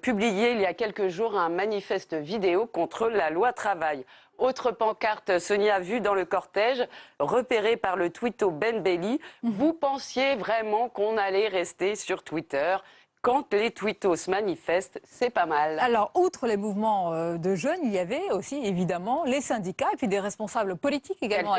publié il y a quelques jours un manifeste vidéo contre la loi travail. Autre pancarte, Sonia, vue dans le cortège, repérée par le twitto Ben Belli. Vous pensiez vraiment qu'on allait rester sur Twitter ? Quand les twittos se manifestent, c'est pas mal. Alors, outre les mouvements de jeunes, il y avait aussi évidemment les syndicats et puis des responsables politiques également.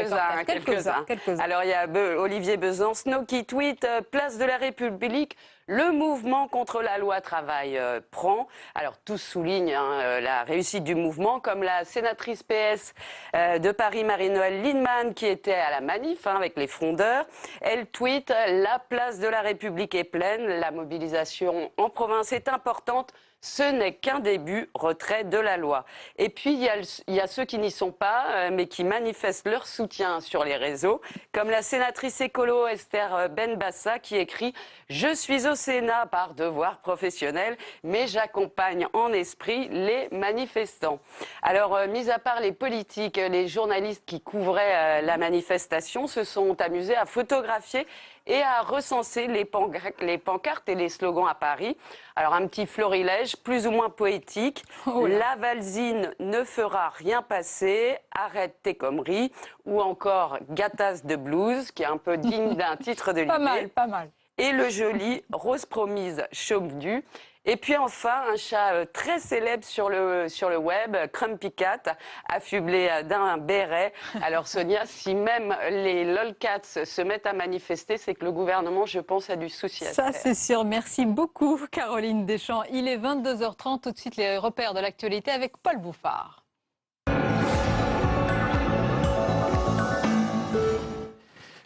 Quelques-uns. Alors, il y a Olivier Besancenot qui tweet « Place de la République ». Le mouvement contre la loi travail prend. Alors, tous soulignent la réussite du mouvement, comme la sénatrice PS de Paris, Marie-Noëlle Lienemann, qui était à la manif avec les frondeurs. Elle tweet « La place de la République est pleine, la mobilisation en province est importante. Ce n'est qu'un début, retrait de la loi ». Et puis, il y a ceux qui n'y sont pas, mais qui manifestent leur soutien sur les réseaux, comme la sénatrice écolo Esther Benbassa qui écrit « Je suis au Sénat par devoir professionnel, mais j'accompagne en esprit les manifestants ». Alors, mis à part les politiques, les journalistes qui couvraient la manifestation se sont amusés à photographier et à recenser les pancartes et les slogans à Paris. Alors un petit florilège plus ou moins poétique. La Valsine ne fera rien passer, arrête tes conneries. Ou encore Gathas de blues, qui est un peu digne d'un titre de livre. Pas mal. Et le joli Rose promise chauve-du. Et puis enfin, un chat très célèbre sur le web, Crumpy Cat, affublé d'un béret. Alors Sonia, si même les lolcats se mettent à manifester, c'est que le gouvernement, je pense, a du souci à se faire. Ça, c'est sûr. Merci beaucoup, Caroline Deschamps. Il est 22h30. Tout de suite, les repères de l'actualité avec Paul Bouffard.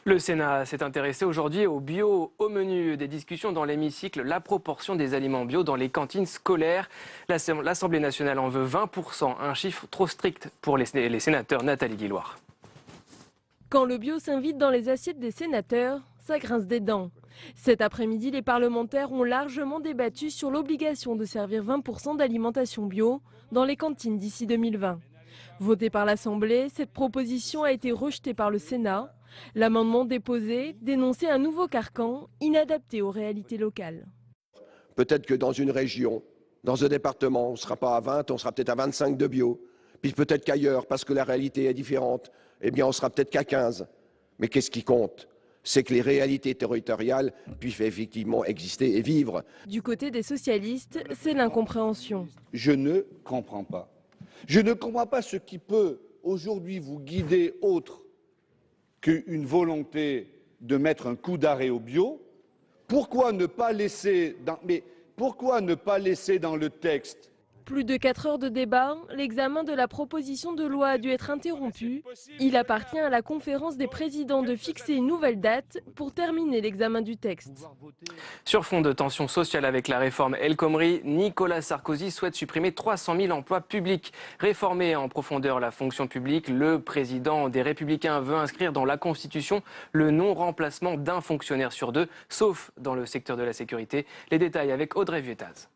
Le Sénat s'est intéressé aujourd'hui au bio. Au menu des discussions dans l'hémicycle, la proportion des aliments bio dans les cantines scolaires. L'Assemblée nationale en veut 20%, un chiffre trop strict pour les sénateurs. Nathalie Guilloire. Quand le bio s'invite dans les assiettes des sénateurs, ça grince des dents. Cet après-midi, les parlementaires ont largement débattu sur l'obligation de servir 20% d'alimentation bio dans les cantines d'ici 2020. Votée par l'Assemblée, cette proposition a été rejetée par le Sénat. L'amendement déposé dénonçait un nouveau carcan inadapté aux réalités locales. Peut-être que dans une région, dans un département, on ne sera pas à 20, on sera peut-être à 25 de bio. Puis peut-être qu'ailleurs, parce que la réalité est différente, eh bien on sera peut-être qu'à 15. Mais qu'est-ce qui compte ? C'est que les réalités territoriales puissent effectivement exister et vivre. Du côté des socialistes, c'est l'incompréhension. Je ne comprends pas. Je ne comprends pas ce qui peut aujourd'hui vous guider autre qu'une volonté de mettre un coup d'arrêt au bio. Pourquoi ne pas laisser dans le texte? Plus de 4 heures de débat, l'examen de la proposition de loi a dû être interrompu. Il appartient à la conférence des présidents de fixer une nouvelle date pour terminer l'examen du texte. Sur fond de tension sociale avec la réforme El Khomri, Nicolas Sarkozy souhaite supprimer 300 000 emplois publics. Réformer en profondeur la fonction publique, le président des Républicains veut inscrire dans la Constitution le non-remplacement d'un fonctionnaire sur 2, sauf dans le secteur de la sécurité. Les détails avec Audrey Vietaz.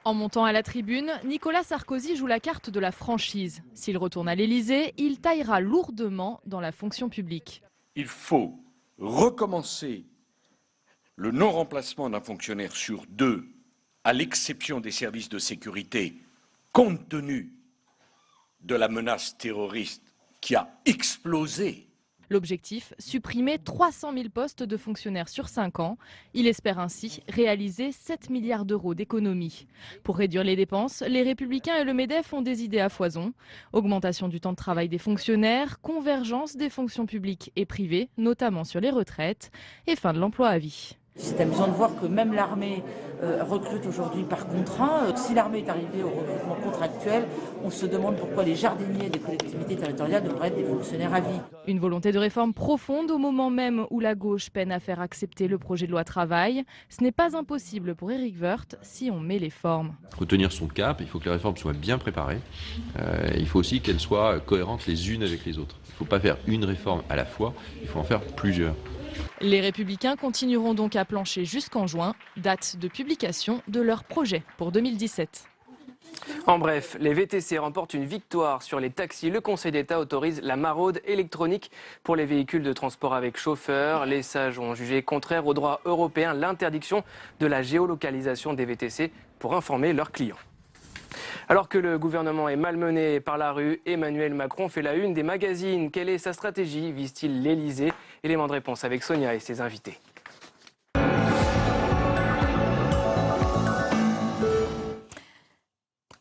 En montant à la tribune, Nicolas Sarkozy joue la carte de la franchise. S'il retourne à l'Élysée, il taillera lourdement dans la fonction publique. Il faut recommencer le non-remplacement d'un fonctionnaire sur 2, à l'exception des services de sécurité, compte tenu de la menace terroriste qui a explosé. L'objectif, supprimer 300 000 postes de fonctionnaires sur 5 ans. Il espère ainsi réaliser 7 milliards d'euros d'économies. Pour réduire les dépenses, les Républicains et le MEDEF ont des idées à foison. Augmentation du temps de travail des fonctionnaires, convergence des fonctions publiques et privées, notamment sur les retraites, et fin de l'emploi à vie. C'est amusant de voir que même l'armée recrute aujourd'hui par contrat. Si l'armée est arrivée au recrutement contractuel, on se demande pourquoi les jardiniers des collectivités territoriales devraient être des fonctionnaires à vie. Une volonté de réforme profonde au moment même où la gauche peine à faire accepter le projet de loi travail. Ce n'est pas impossible pour Éric Woerth si on met les formes. Il faut tenir son cap, il faut que les réformes soient bien préparées. Il faut aussi qu'elles soient cohérentes les unes avec les autres. Il ne faut pas faire une réforme à la fois, il faut en faire plusieurs. Les Républicains continueront donc à plancher jusqu'en juin, date de publication de leur projet pour 2017. En bref, les VTC remportent une victoire sur les taxis. Le Conseil d'État autorise la maraude électronique pour les véhicules de transport avec chauffeur. Les sages ont jugé contraire au droit européen l'interdiction de la géolocalisation des VTC pour informer leurs clients. Alors que le gouvernement est malmené par la rue, Emmanuel Macron fait la une des magazines. Quelle est sa stratégie? Vise-t-il l'Elysée? Élément de réponse avec Sonia et ses invités.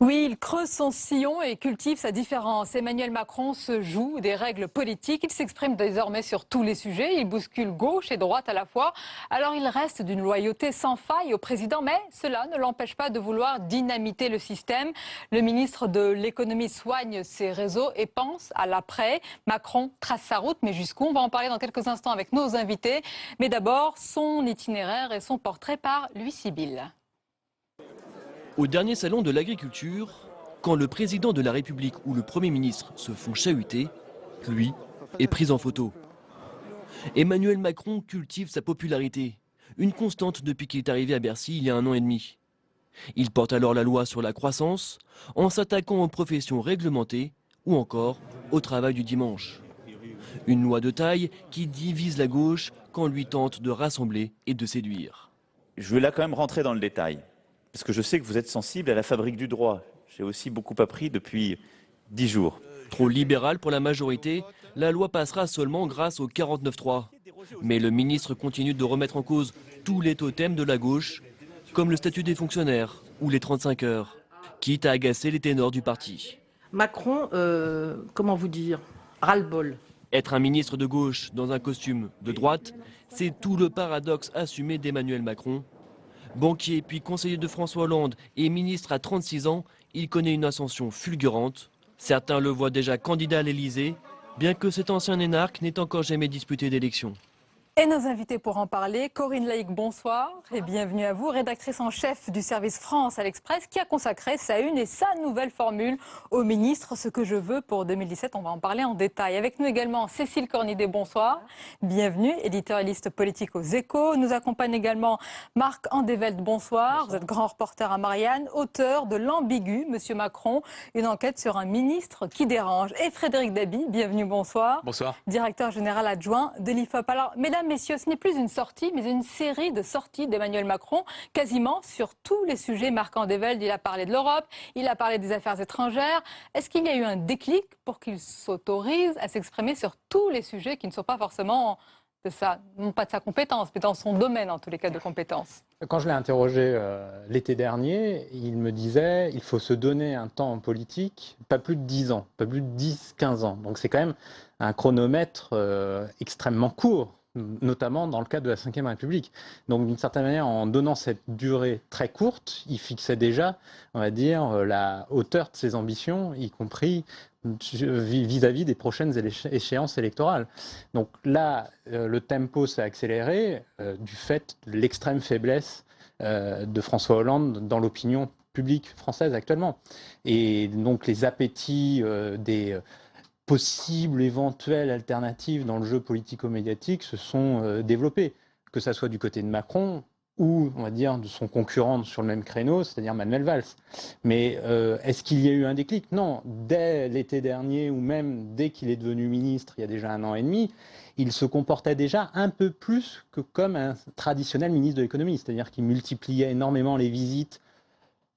Oui, il creuse son sillon et cultive sa différence. Emmanuel Macron se joue des règles politiques. Il s'exprime désormais sur tous les sujets. Il bouscule gauche et droite à la fois. Alors il reste d'une loyauté sans faille au président, mais cela ne l'empêche pas de vouloir dynamiter le système. Le ministre de l'économie soigne ses réseaux et pense à l'après. Macron trace sa route, mais jusqu'où? On va en parler dans quelques instants avec nos invités. Mais d'abord, son itinéraire et son portrait par Louis Sibyl. Au dernier salon de l'agriculture, quand le président de la République ou le Premier ministre se font chahuter, lui est pris en photo. Emmanuel Macron cultive sa popularité, une constante depuis qu'il est arrivé à Bercy il y a 1 an et demi. Il porte alors la loi sur la croissance en s'attaquant aux professions réglementées ou encore au travail du dimanche. Une loi de taille qui divise la gauche quand on lui tente de rassembler et de séduire. Je veux là quand même rentrer dans le détail. Parce que je sais que vous êtes sensible à la fabrique du droit. J'ai aussi beaucoup appris depuis 10 jours. Trop libéral pour la majorité, la loi passera seulement grâce au 49.3. Mais le ministre continue de remettre en cause tous les totems de la gauche, comme le statut des fonctionnaires ou les 35 heures, quitte à agacer les ténors du parti. Macron, comment vous dire, ras-le-bol. Être un ministre de gauche dans un costume de droite, c'est tout le paradoxe assumé d'Emmanuel Macron. Banquier puis conseiller de François Hollande et ministre à 36 ans, il connaît une ascension fulgurante. Certains le voient déjà candidat à l'Elysée, bien que cet ancien énarque n'ait encore jamais disputé d'élection. Et nos invités pour en parler, Corinne Laïc, bonsoir et bienvenue à vous, rédactrice en chef du service France à l'Express qui a consacré sa une et sa nouvelle formule au ministre, ce que je veux pour 2017. On va en parler en détail. Avec nous également Cécile Cornidet, bonsoir, bienvenue, éditorialiste politique aux Échos. Nous accompagne également Marc Andevelt, bonsoir. Vous êtes grand reporter à Marianne, auteur de L'Ambigu, Monsieur Macron, une enquête sur un ministre qui dérange. Et Frédéric Dabi, bienvenue, bonsoir. Bonsoir. Directeur général adjoint de l'IFOP. Alors, mesdames, messieurs, ce n'est plus une sortie, mais une série de sorties d'Emmanuel Macron, quasiment sur tous les sujets. Marc Andevelt, il a parlé de l'Europe, il a parlé des affaires étrangères. Est-ce qu'il y a eu un déclic pour qu'il s'autorise à s'exprimer sur tous les sujets qui ne sont pas forcément non pas de sa compétence, mais dans son domaine, en tous les cas, de compétence? Quand je l'ai interrogé l'été dernier, il me disait il faut se donner un temps en politique, pas plus de 10 ans, pas plus de 10-15 ans. Donc c'est quand même un chronomètre extrêmement court, notamment dans le cadre de la Ve République. Donc d'une certaine manière, en donnant cette durée très courte, il fixait déjà, on va dire, la hauteur de ses ambitions, y compris vis-à-vis des prochaines échéances électorales. Donc là, le tempo s'est accéléré du fait de l'extrême faiblesse de François Hollande dans l'opinion publique française actuellement. Et donc les appétits des possibles, éventuelles alternatives dans le jeu politico-médiatique se sont développées, que ça soit du côté de Macron ou, on va dire, de son concurrent sur le même créneau, c'est-à-dire Manuel Valls. Mais est-ce qu'il y a eu un déclic? Non. Dès l'été dernier, ou même dès qu'il est devenu ministre, il y a déjà 1 an et demi, il se comportait déjà un peu plus que comme un traditionnel ministre de l'économie, c'est-à-dire qu'il multipliait énormément les visites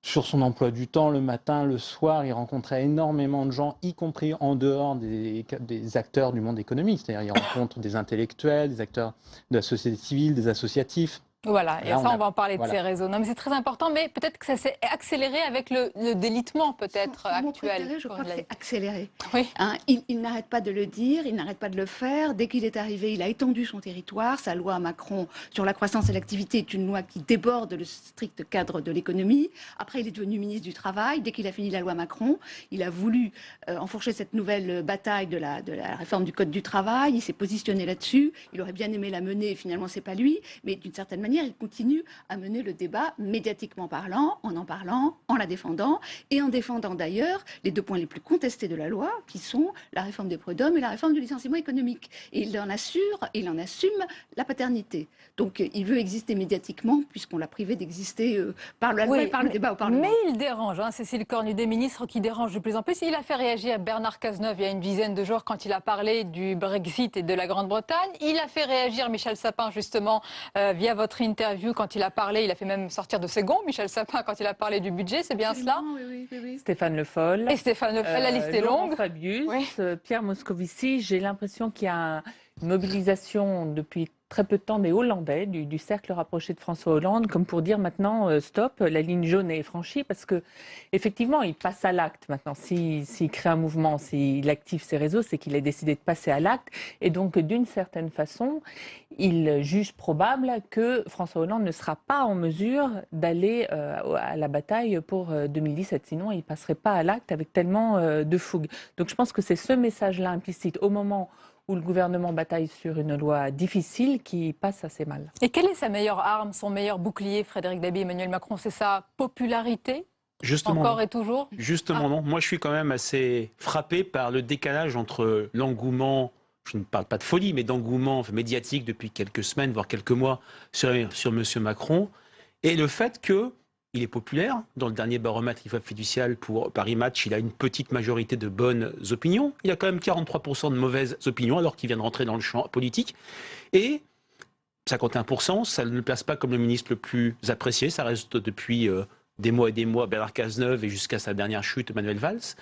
sur son emploi du temps, le matin, le soir, il rencontrait énormément de gens, y compris en dehors des acteurs du monde économique. C'est-à-dire il rencontre des intellectuels, des acteurs de la société civile, des associatifs. Voilà, et ça, on va en parler de ces réseaux. Non, mais c'est très important, mais peut-être que ça s'est accéléré avec le délitement peut-être actuel. Je crois que c'est accéléré. Oui. Hein, il n'arrête pas de le dire, il n'arrête pas de le faire. Dès qu'il est arrivé, il a étendu son territoire. Sa loi Macron sur la croissance et l'activité est une loi qui déborde le strict cadre de l'économie. Après, il est devenu ministre du Travail. Dès qu'il a fini la loi Macron, il a voulu enfourcher cette nouvelle bataille de la réforme du Code du travail. Il s'est positionné là-dessus. Il aurait bien aimé la mener, finalement, c'est pas lui. Mais d'une certaine manière, manière, il continue à mener le débat médiatiquement parlant, en la défendant, et en défendant d'ailleurs les deux points les plus contestés de la loi, qui sont la réforme des prud'hommes et la réforme du licenciement économique. Et il en assume la paternité. Donc il veut exister médiatiquement, puisqu'on l'a privé d'exister par la loi et par le débat au Parlement. Mais il dérange, Cécile Cornudet, ministre, qui dérange de plus en plus. Il a fait réagir Bernard Cazeneuve il y a une dizaine de jours quand il a parlé du Brexit et de la Grande-Bretagne. Il a fait réagir Michel Sapin, justement, via votre interview quand il a parlé. Il a fait même sortir de ses gonds, Michel Sapin, quand il a parlé du budget. C'est bien cela? Oui. Stéphane Le Foll. Et Stéphane Le Foll, la liste est Laurent longue. Fabius, Pierre Moscovici. J'ai l'impression qu'il y a une mobilisation depuis très peu de temps des Hollandais, du cercle rapproché de François Hollande, comme pour dire maintenant stop, la ligne jaune est franchie, parce que effectivement, il passe à l'acte maintenant. S'il crée un mouvement, s'il active ses réseaux, c'est qu'il a décidé de passer à l'acte. Et donc, d'une certaine façon, il juge probable que François Hollande ne sera pas en mesure d'aller à la bataille pour 2017. Sinon, il ne passerait pas à l'acte avec tellement de fougue. Donc, je pense que c'est ce message-là implicite au moment où le gouvernement bataille sur une loi difficile qui passe assez mal. Et quelle est sa meilleure arme, son meilleur bouclier, Frédéric Dabi, Emmanuel Macron? C'est sa popularité? Justement, encore non. et toujours? Justement, non. Moi, je suis quand même assez frappé par le décalage entre l'engouement, je ne parle pas de folie, mais d'engouement médiatique depuis quelques semaines, voire quelques mois, sur M. Macron, et le fait que il est populaire. Dans le dernier baromètre fiducial pour Paris Match, il a une petite majorité de bonnes opinions. Il a quand même 43% de mauvaises opinions, alors qu'il vient de rentrer dans le champ politique. Et 51%, ça ne le place pas comme le ministre le plus apprécié. Ça reste depuis des mois et des mois Bernard Cazeneuve et jusqu'à sa dernière chute, Manuel Valls.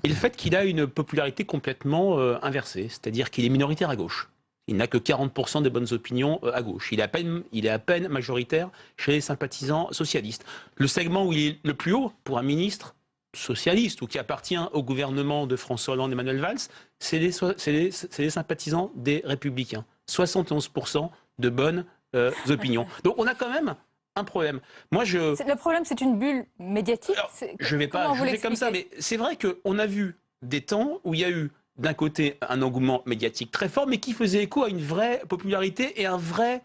Et le fait qu'il a une popularité complètement inversée, c'est-à-dire qu'il est minoritaire à gauche. Il n'a que 40% des bonnes opinions à gauche. Il est à peine majoritaire chez les sympathisants socialistes. Le segment où il est le plus haut pour un ministre socialiste ou qui appartient au gouvernement de François Hollande et Manuel Valls, c'est les sympathisants des Républicains. 71% de bonnes opinions. Donc on a quand même un problème. Le problème, c'est une bulle médiatique. Je ne vais pas juger comme ça, mais c'est vrai qu'on a vu des temps où il y a eu d'un côté un engouement médiatique très fort, mais qui faisait écho à une vraie popularité et un vrai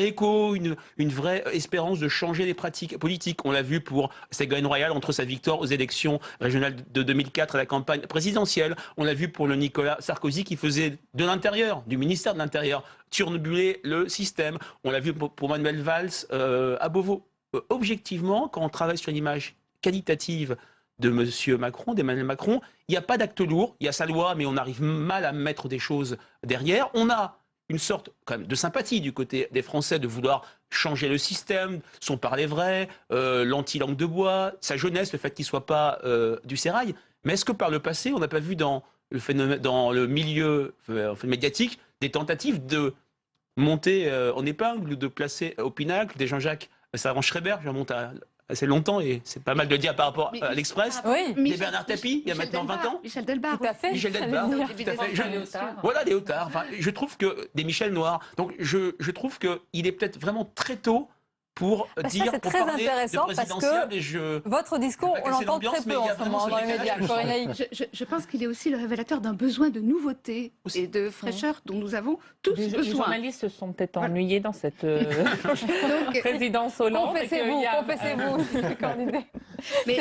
écho, une vraie espérance de changer les pratiques politiques. On l'a vu pour Ségolène Royal entre sa victoire aux élections régionales de 2004 et la campagne présidentielle. On l'a vu pour le Nicolas Sarkozy qui faisait de l'intérieur, du ministère de l'Intérieur, turnubuler le système. On l'a vu pour Manuel Valls à Beauvau. Objectivement, quand on travaille sur une image qualitative de M. Macron, d'Emmanuel Macron, il n'y a pas d'acte lourd, il y a sa loi, mais on arrive mal à mettre des choses derrière. On a une sorte quand même de sympathie du côté des Français de vouloir changer le système, son parler vrai, l'anti-langue de bois, sa jeunesse, le fait qu'il ne soit pas du sérail. Mais est-ce que par le passé, on n'a pas vu dans le milieu médiatique des tentatives de monter en épingle ou de placer au pinacle des Jean-Jacques Schreiber, je remonte à assez longtemps, et c'est pas mal de le dire par rapport à l'Express, des Bernard Tapie, il y a maintenant 20 ans. Michel Delbarre. Tout à fait. Michel Delbarre, tout à fait. Voilà, Léotard. Enfin, je trouve que des Michel Noir. Donc, je trouve qu'il est peut-être vraiment très tôt pour dire, c'est pour très parler intéressant de parce présidentiel. que votre discours, on l'entend très peu en ce moment dans les médias. Je pense qu'il est aussi le révélateur d'un besoin de nouveauté et de fraîcheur dont nous avons tous besoin. Les journalistes se sont peut-être ennuyés dans cette présidence Hollande. Confessez-vous. Mais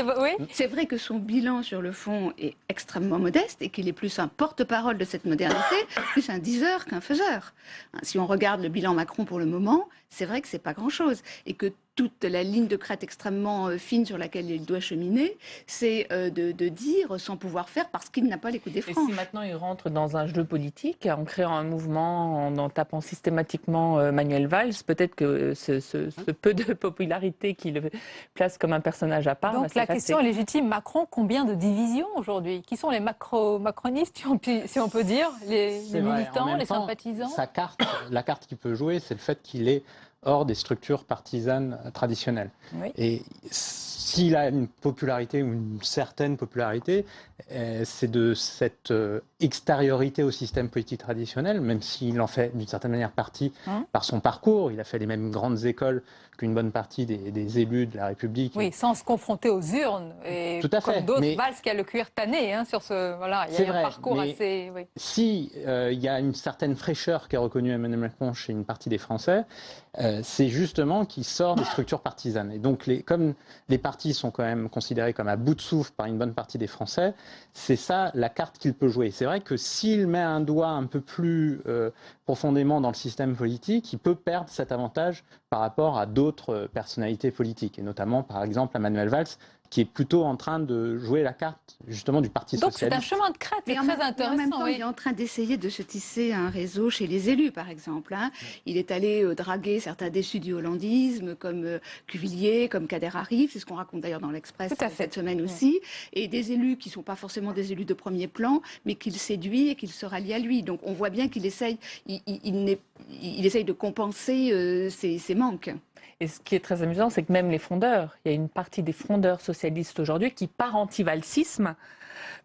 c'est vrai que son bilan sur le fond est extrêmement modeste et qu'il est plus un porte-parole de cette modernité, plus un diseur qu'un faiseur. Si on regarde le bilan Macron pour le moment, c'est vrai que c'est pas grand-chose et que toute la ligne de crête extrêmement fine sur laquelle il doit cheminer, c'est de dire sans pouvoir faire parce qu'il n'a pas les coups des franges. Et si maintenant il rentre dans un jeu politique, en créant un mouvement, en tapant systématiquement Manuel Valls, peut-être que ce peu de popularité qui le place comme un personnage à part... Donc la question est légitime. Macron, combien de divisions aujourd'hui? Qui sont les macronistes, si on peut dire, les militants, les sympathisants? La carte qu'il peut jouer, c'est le fait qu'il est hors des structures partisanes traditionnelles. Oui. Et s'il a une popularité ou une certaine popularité, c'est de cette extériorité au système politique traditionnel, même s'il en fait d'une certaine manière partie par son parcours. Il a fait les mêmes grandes écoles qu'une bonne partie des élus de la République. Oui, sans se confronter aux urnes. Et tout à fait. Comme d'autres, Valls qui a le cuir tanné sur ce... Voilà, il y a un parcours assez... Oui. Si il y a une certaine fraîcheur qui est reconnue à Emmanuel Macron chez une partie des Français, c'est justement qu'il sort des structures partisanes. Et donc, comme les partis sont quand même considérés comme à bout de souffle par une bonne partie des Français, c'est ça la carte qu'il peut jouer. C'est vrai que s'il met un doigt un peu plus profondément dans le système politique, il peut perdre cet avantage par rapport à d'autres personnalités politiques, et notamment, par exemple, à Manuel Valls, qui est plutôt en train de jouer la carte, justement, du Parti Donc socialiste. c'est un chemin de crête, c'est très intéressant. En même temps, oui. il est en train d'essayer de se tisser un réseau chez les élus, par exemple. Hein. Il est allé draguer certains déçus du hollandisme, comme Cuvillier, comme Kader Arif, c'est ce qu'on raconte d'ailleurs dans l'Express cette semaine aussi, et des élus qui ne sont pas forcément des élus de premier plan, mais qu'il séduit et qu'il se rallie à lui. Donc on voit bien qu'il essaye, il essaye de compenser ses manques. Et ce qui est très amusant, c'est que même les frondeurs, il y a une partie des frondeurs socialistes aujourd'hui qui part anti-valsisme,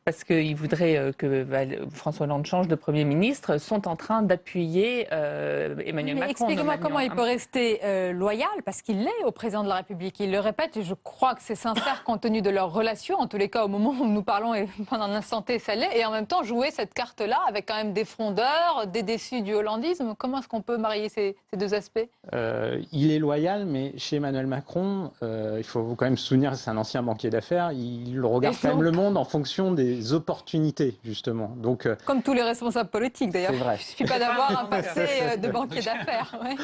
parce qu'ils voudraient que François Hollande change de Premier ministre, sont en train d'appuyer Emmanuel Macron. Expliquez-moi comment il peut rester loyal, parce qu'il l'est au président de la République. Il le répète, et je crois que c'est sincère compte tenu de leur relation, en tous les cas au moment où nous parlons, et pendant l'instant T, ça l'est, et en même temps jouer cette carte-là avec quand même des frondeurs, des déçus du hollandisme. Comment est-ce qu'on peut marier ces deux aspects? Il est loyal, mais chez Emmanuel Macron, il faut quand même se souvenir, c'est un ancien banquier d'affaires, il regarde quand même le monde en fonction des opportunités, justement. Donc, comme tous les responsables politiques, d'ailleurs. C'est vrai. Il ne suffit pas d'avoir un passé de banquier d'affaires. Ouais.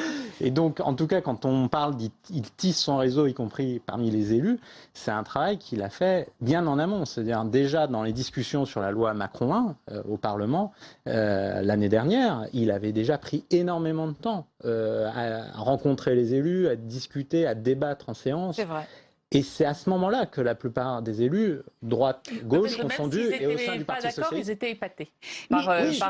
Et donc, en tout cas, quand on parle, il tisse son réseau, y compris parmi les élus, c'est un travail qu'il a fait bien en amont. C'est-à-dire déjà dans les discussions sur la loi Macron 1 au Parlement, l'année dernière, il avait déjà pris énormément de temps à rencontrer les élus, à discuter, à débattre en séance. C'est vrai. Et c'est à ce moment-là que la plupart des élus, droite, gauche, confondus, et au sein du Parti socialiste... Ils étaient épatés par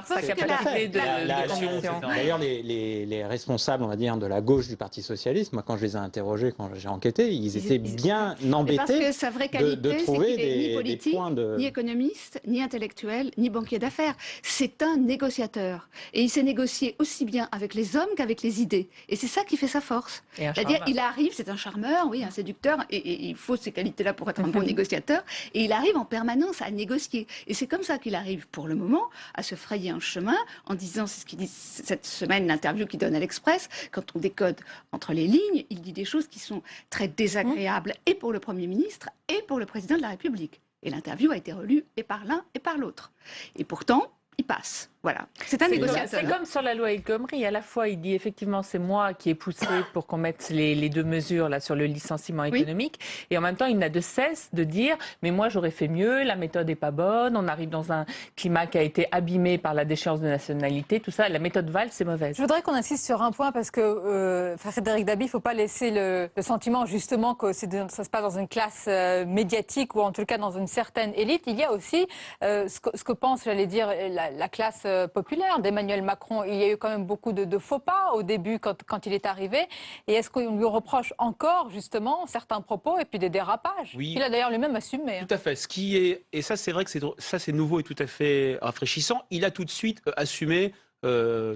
sa capacité de conviction. D'ailleurs, les responsables, on va dire, de la gauche du Parti socialiste, moi, quand je les ai interrogés, quand j'ai enquêté, ils étaient bien embêtés parce que sa vraie qualité, de trouver c'est qu'il est ni des politique, points de... ni économiste, ni intellectuel, ni banquier d'affaires. C'est un négociateur. Et il s'est négocié aussi bien avec les hommes qu'avec les idées. Et c'est ça qui fait sa force. C'est-à-dire, il arrive, c'est un charmeur, oui, un séducteur, et il faut ces qualités-là pour être un bon négociateur, et il arrive en permanence à négocier. Et c'est comme ça qu'il arrive, pour le moment, à se frayer un chemin, en disant, c'est ce qu'il dit cette semaine, l'interview qu'il donne à l'Express, quand on décode entre les lignes, il dit des choses qui sont très désagréables, et pour le Premier ministre, et pour le Président de la République. Et l'interview a été relue et par l'un et par l'autre. Et pourtant, il passe. Voilà. C'est un négociateur. C'est comme sur la loi El Khomri. À la fois, il dit effectivement, c'est moi qui ai poussé pour qu'on mette les deux mesures là, sur le licenciement économique. Et en même temps, il n'a de cesse de dire, mais moi, j'aurais fait mieux, la méthode n'est pas bonne, on arrive dans un climat qui a été abîmé par la déchéance de nationalité, tout ça. La méthode Valls, c'est mauvaise. Je voudrais qu'on insiste sur un point, parce que Frédéric Dabi, il ne faut pas laisser le sentiment justement que ça se passe dans une classe médiatique, ou en tout cas dans une certaine élite. Il y a aussi ce que pense, j'allais dire, la classe populaire d'Emmanuel Macron. Il y a eu quand même beaucoup de faux pas au début quand il est arrivé. Et est-ce qu'on lui reproche encore justement certains propos et puis des dérapages qu'il a d'ailleurs lui-même assumé? Tout à fait. Ce qui est, et ça c'est vrai que c'est nouveau et tout à fait rafraîchissant, il a tout de suite assumé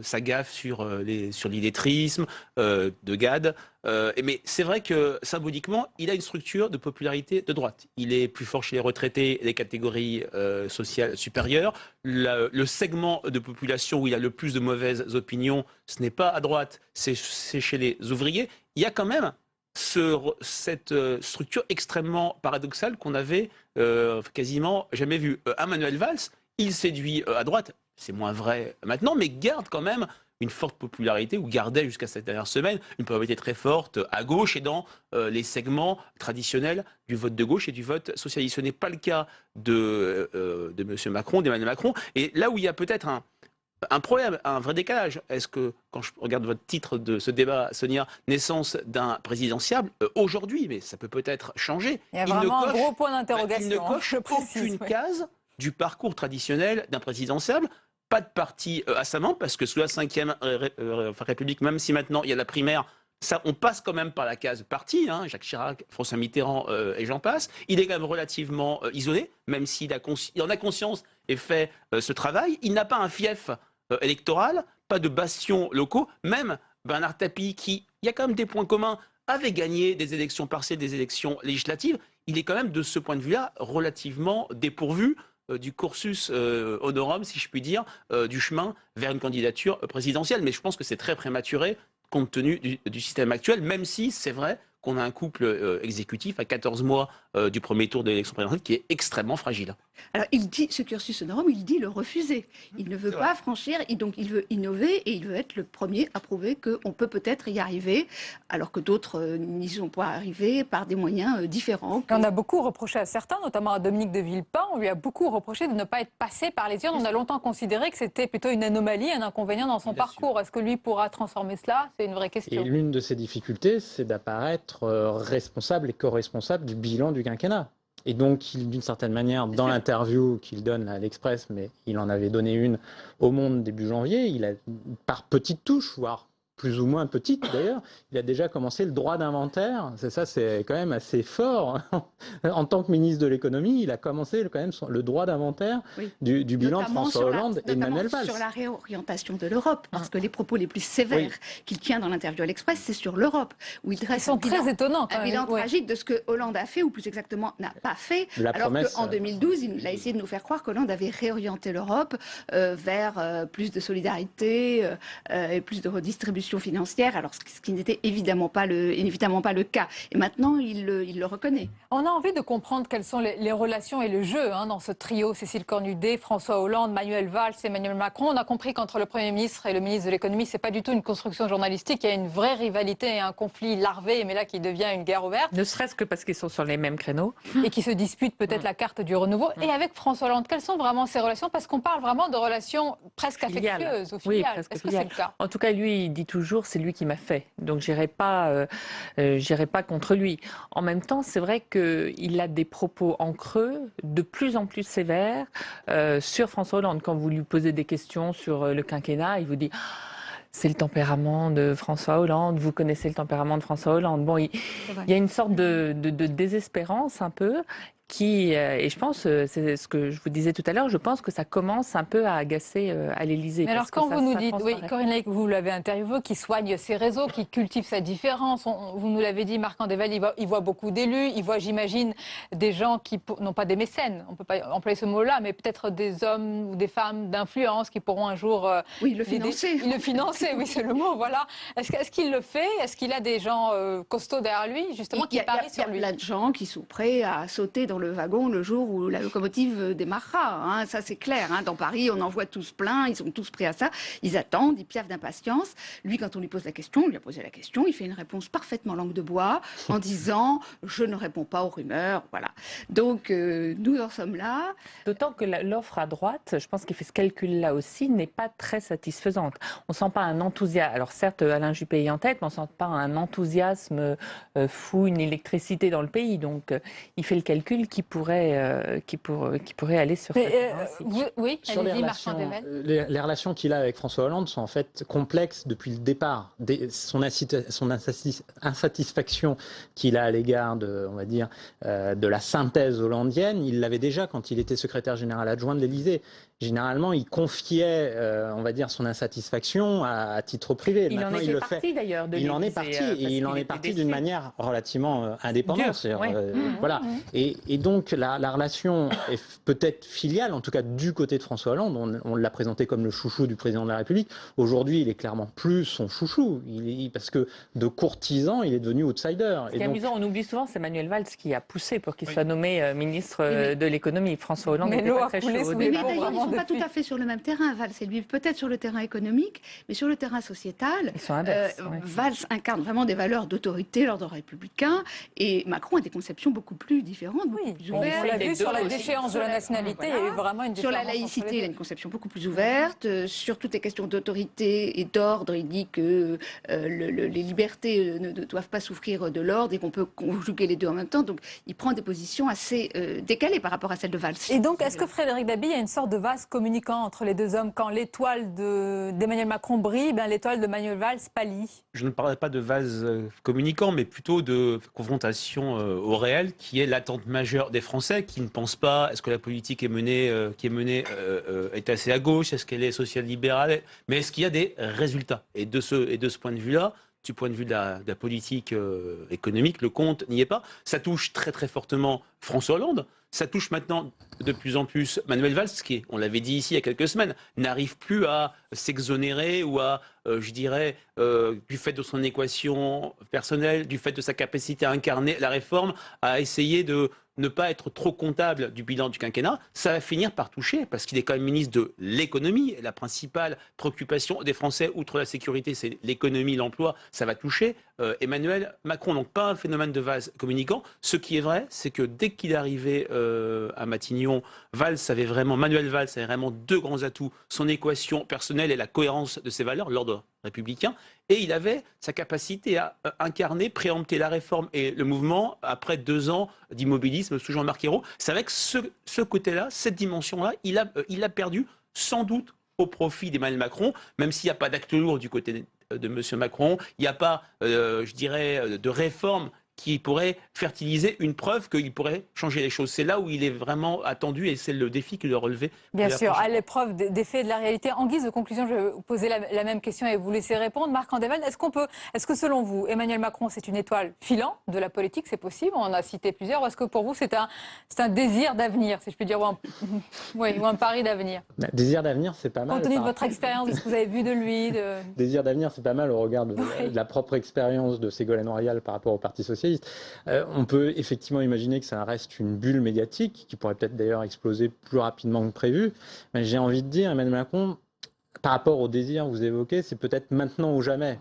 sa gaffe sur l'illettrisme de Gade. Mais c'est vrai que symboliquement, il a une structure de popularité de droite. Il est plus fort chez les retraités et les catégories sociales supérieures. Le segment de population où il a le plus de mauvaises opinions, ce n'est pas à droite, c'est chez les ouvriers. Il y a quand même cette structure extrêmement paradoxale qu'on avait quasiment jamais vue. Manuel Valls, il séduit à droite. C'est moins vrai maintenant, mais garde quand même une forte popularité, ou gardait jusqu'à cette dernière semaine une popularité très forte à gauche et dans les segments traditionnels du vote de gauche et du vote socialiste. Ce n'est pas le cas de M. Macron, d'Emmanuel Macron. Et là où il y a peut-être un problème, un vrai décalage, est-ce que, quand je regarde votre titre de ce débat, Sonia, naissance d'un présidentiable, aujourd'hui, mais ça peut peut-être changer. Il y a vraiment un gros point d'interrogation. Il ne coche aucune case du parcours traditionnel d'un présidentiable. Pas de parti à sa main, parce que sous la 5e République, même si maintenant il y a la primaire, ça, on passe quand même par la case parti, hein, Jacques Chirac, François Mitterrand et j'en passe. Il est quand même relativement isolé, même s'il en a conscience et fait ce travail. Il n'a pas un fief électoral, pas de bastions locaux. Même Bernard Tapie, qui, il y a quand même des points communs, avait gagné des élections partielles, des élections législatives. Il est quand même, de ce point de vue-là, relativement dépourvu du cursus honorum, si je puis dire, du chemin vers une candidature présidentielle. Mais je pense que c'est très prématuré, compte tenu du système actuel, même si c'est vrai qu'on a un couple exécutif à 14 mois du premier tour de l'élection présidentielle qui est extrêmement fragile. Alors, il dit, ce cursus honorum, il dit le refuser. Il ne veut pas franchir, donc il veut innover et il veut être le premier à prouver qu'on peut peut-être y arriver, alors que d'autres n'y sont pas arrivés par des moyens différents. On a beaucoup reproché à certains, notamment à Dominique de Villepin, on lui a beaucoup reproché de ne pas être passé par les urnes. On a longtemps considéré que c'était plutôt une anomalie, un inconvénient dans son parcours. Est-ce que lui pourra transformer cela? C'est une vraie question. Et l'une de ses difficultés, c'est d'apparaître responsable et co-responsable du bilan du quinquennat. Et donc, d'une certaine manière, dans l'interview qu'il donne à l'Express, mais il en avait donné une au Monde début janvier, il a, par petites touches, voire plus ou moins petite d'ailleurs, il a déjà commencé le droit d'inventaire. Ça, c'est quand même assez fort. En tant que ministre de l'économie, il a commencé quand même le droit d'inventaire du bilan de François Hollande et de Manuel Valls. Sur la réorientation de l'Europe, parce que les propos les plus sévères qu'il tient dans l'interview à l'Express, c'est sur l'Europe, où il dresse un bilan tragique de ce que Hollande a fait, ou plus exactement n'a pas fait, alors qu'en 2012, il a essayé de nous faire croire qu'Hollande avait réorienté l'Europe vers plus de solidarité et plus de redistribution financière, alors ce qui n'était évidemment pas le cas. Et maintenant, il le reconnaît. On a envie de comprendre quelles sont les relations et le jeu dans ce trio Cécile Cornudet, François Hollande, Manuel Valls, Emmanuel Macron. On a compris qu'entre le Premier ministre et le ministre de l'économie, c'est pas du tout une construction journalistique, il y a une vraie rivalité et un conflit larvé, mais là qui devient une guerre ouverte. Ne serait-ce que parce qu'ils sont sur les mêmes créneaux. Et qui se disputent peut-être la carte du renouveau. Et avec François Hollande, quelles sont vraiment ces relations? Parce qu'on parle vraiment de relations presque affectueuses, au Oui, final. presque Est-ce que c'est le cas? En tout cas, lui, il dit toujours, c'est lui qui m'a fait. Donc, j'irai pas contre lui. En même temps, c'est vrai qu'il a des propos en creux, de plus en plus sévères, sur François Hollande. Quand vous lui posez des questions sur le quinquennat, il vous dit... C'est le tempérament de François Hollande, vous connaissez le tempérament de François Hollande. Bon, il y a une sorte de désespérance un peu qui, et je pense, c'est ce que je vous disais tout à l'heure, je pense que ça commence un peu à agacer à l'Élysée. Mais alors quand vous nous dites, oui, Corinne Laïc, vous l'avez interviewé, qui soigne ses réseaux, qui cultive sa différence, vous nous l'avez dit, Marc Andéval, il voit beaucoup d'élus, il voit, j'imagine, des gens qui, non pas des mécènes, on ne peut pas employer ce mot-là, mais peut-être des hommes ou des femmes d'influence qui pourront un jour... le financer. Le financer, oui, c'est le mot, voilà. Est-ce qu'il le fait? Est-ce qu'il a des gens costauds derrière lui, justement, qui parient sur lui? Il y a plein de gens qui sont prêts à sauter dans le wagon le jour où la locomotive démarrera. Ça, c'est clair. Dans Paris, on en voit tous plein. Ils sont tous prêts à ça. Ils attendent, ils piaffent d'impatience. Lui, quand on lui pose la question, on lui a posé la question, il fait une réponse parfaitement langue de bois en disant « je ne réponds pas aux rumeurs ». Voilà. Donc, nous en sommes là. D'autant que l'offre à droite, je pense qu'il fait ce calcul-là aussi, n'est pas très satisfaisante. On ne sent pas un enthousiasme. Alors certes, Alain Juppé est en tête, mais on ne sent pas un enthousiasme fou, une électricité dans le pays. Donc, il fait le calcul qui pourrait aller sur cette oui, sur les relations qu'il a avec François Hollande sont en fait complexes depuis le départ. Son insatisfaction qu'il a à l'égard de, on va dire, de la synthèse hollandienne, il l'avait déjà quand il était secrétaire général adjoint de l'Élysée. Généralement, il confiait, on va dire, son insatisfaction à titre privé. Il en est parti d'ailleurs. Il en est parti, et il en est parti d'une manière relativement indépendante. Voilà. Et donc, la relation est peut-être filiale, en tout cas du côté de François Hollande. On l'a présenté comme le chouchou du président de la République. Aujourd'hui, il est clairement plus son chouchou, parce que de courtisan, il est devenu outsider. Ce qui est amusant, on oublie souvent, c'est Manuel Valls qui a poussé pour qu'il soit nommé ministre de l'économie. François Hollande n'était pas très chaud au départ. Ils ne sont pas tout à fait sur le même terrain, Valls et lui, peut-être sur le terrain économique, mais sur le terrain sociétal, Valls incarne vraiment des valeurs d'autorité, l'ordre républicain, et Macron a des conceptions beaucoup plus différentes, beaucoup plus ouvertes. On l'a vu sur la déchéance de la nationalité, il y a eu vraiment une différence. Sur la laïcité, il a une conception beaucoup plus ouverte. Sur toutes les questions d'autorité et d'ordre, il dit que les libertés ne doivent pas souffrir de l'ordre et qu'on peut conjuguer les deux en même temps. Donc, il prend des positions assez décalées par rapport à celles de Valls. Et donc, est-ce que Frédéric Dabi, il y a une sorte de vase communicant entre les deux hommes? Quand l'étoile d'Emmanuel Macron brille, l'étoile de Manuel Valls pâlit. Je ne parlerai pas de vase communicant, mais plutôt de confrontation au réel, qui est l'attente majeure des Français, qui ne pensent pas est-ce que la politique est assez à gauche, est-ce qu'elle est social-libérale, mais est-ce qu'il y a des résultats? Et de ce point de vue-là, du point de vue de la politique économique, le compte n'y est pas. Ça touche très très fortement François Hollande, ça touche maintenant de plus en plus Manuel Valls, qui, on l'avait dit ici il y a quelques semaines, n'arrive plus à s'exonérer ou à, je dirais, du fait de son équation personnelle, du fait de sa capacité à incarner la réforme, à essayer de ne pas être trop comptable du bilan du quinquennat, ça va finir par toucher, parce qu'il est quand même ministre de l'économie. La principale préoccupation des Français, outre la sécurité, c'est l'économie, l'emploi, ça va toucher Emmanuel Macron. Donc pas un phénomène de vase communicant. Ce qui est vrai, c'est que dès qu'il est arrivé à Matignon, Manuel Valls avait vraiment deux grands atouts, son équation personnelle et la cohérence de ses valeurs, l'ordre républicain, et il avait sa capacité à incarner, préempter la réforme et le mouvement après 2 ans d'immobilisme sous Jean-Marc Ayrault. C'est avec ce côté-là, cette dimension-là, il a perdu sans doute au profit d'Emmanuel Macron, même s'il n'y a pas d'acte lourd du côté de M. Macron, il n'y a pas, je dirais, de réforme qui pourrait fertiliser une preuve qu'il pourrait changer les choses. C'est là où il est vraiment attendu et c'est le défi qu'il doit relever. Bien sûr, à l'épreuve des faits et de la réalité. En guise de conclusion, je vais vous poser la même question et vous laisser répondre. Marc Andévelde, est-ce que selon vous, Emmanuel Macron, c'est une étoile filante de la politique, c'est possible, on en a cité plusieurs, ou est-ce que pour vous, c'est un désir d'avenir, si je puis dire, ou un pari d'avenir? Désir d'avenir, c'est pas mal. Compte tenu de votre expérience, de ce que vous avez vu de lui Désir d'avenir, c'est pas mal au regard de la propre expérience de Ségolène Royal par rapport au Parti socialiste. On peut effectivement imaginer que ça reste une bulle médiatique qui pourrait peut-être d'ailleurs exploser plus rapidement que prévu. Mais j'ai envie de dire, Emmanuel Macron, par rapport au désir que vous évoquez, c'est peut-être maintenant ou jamais.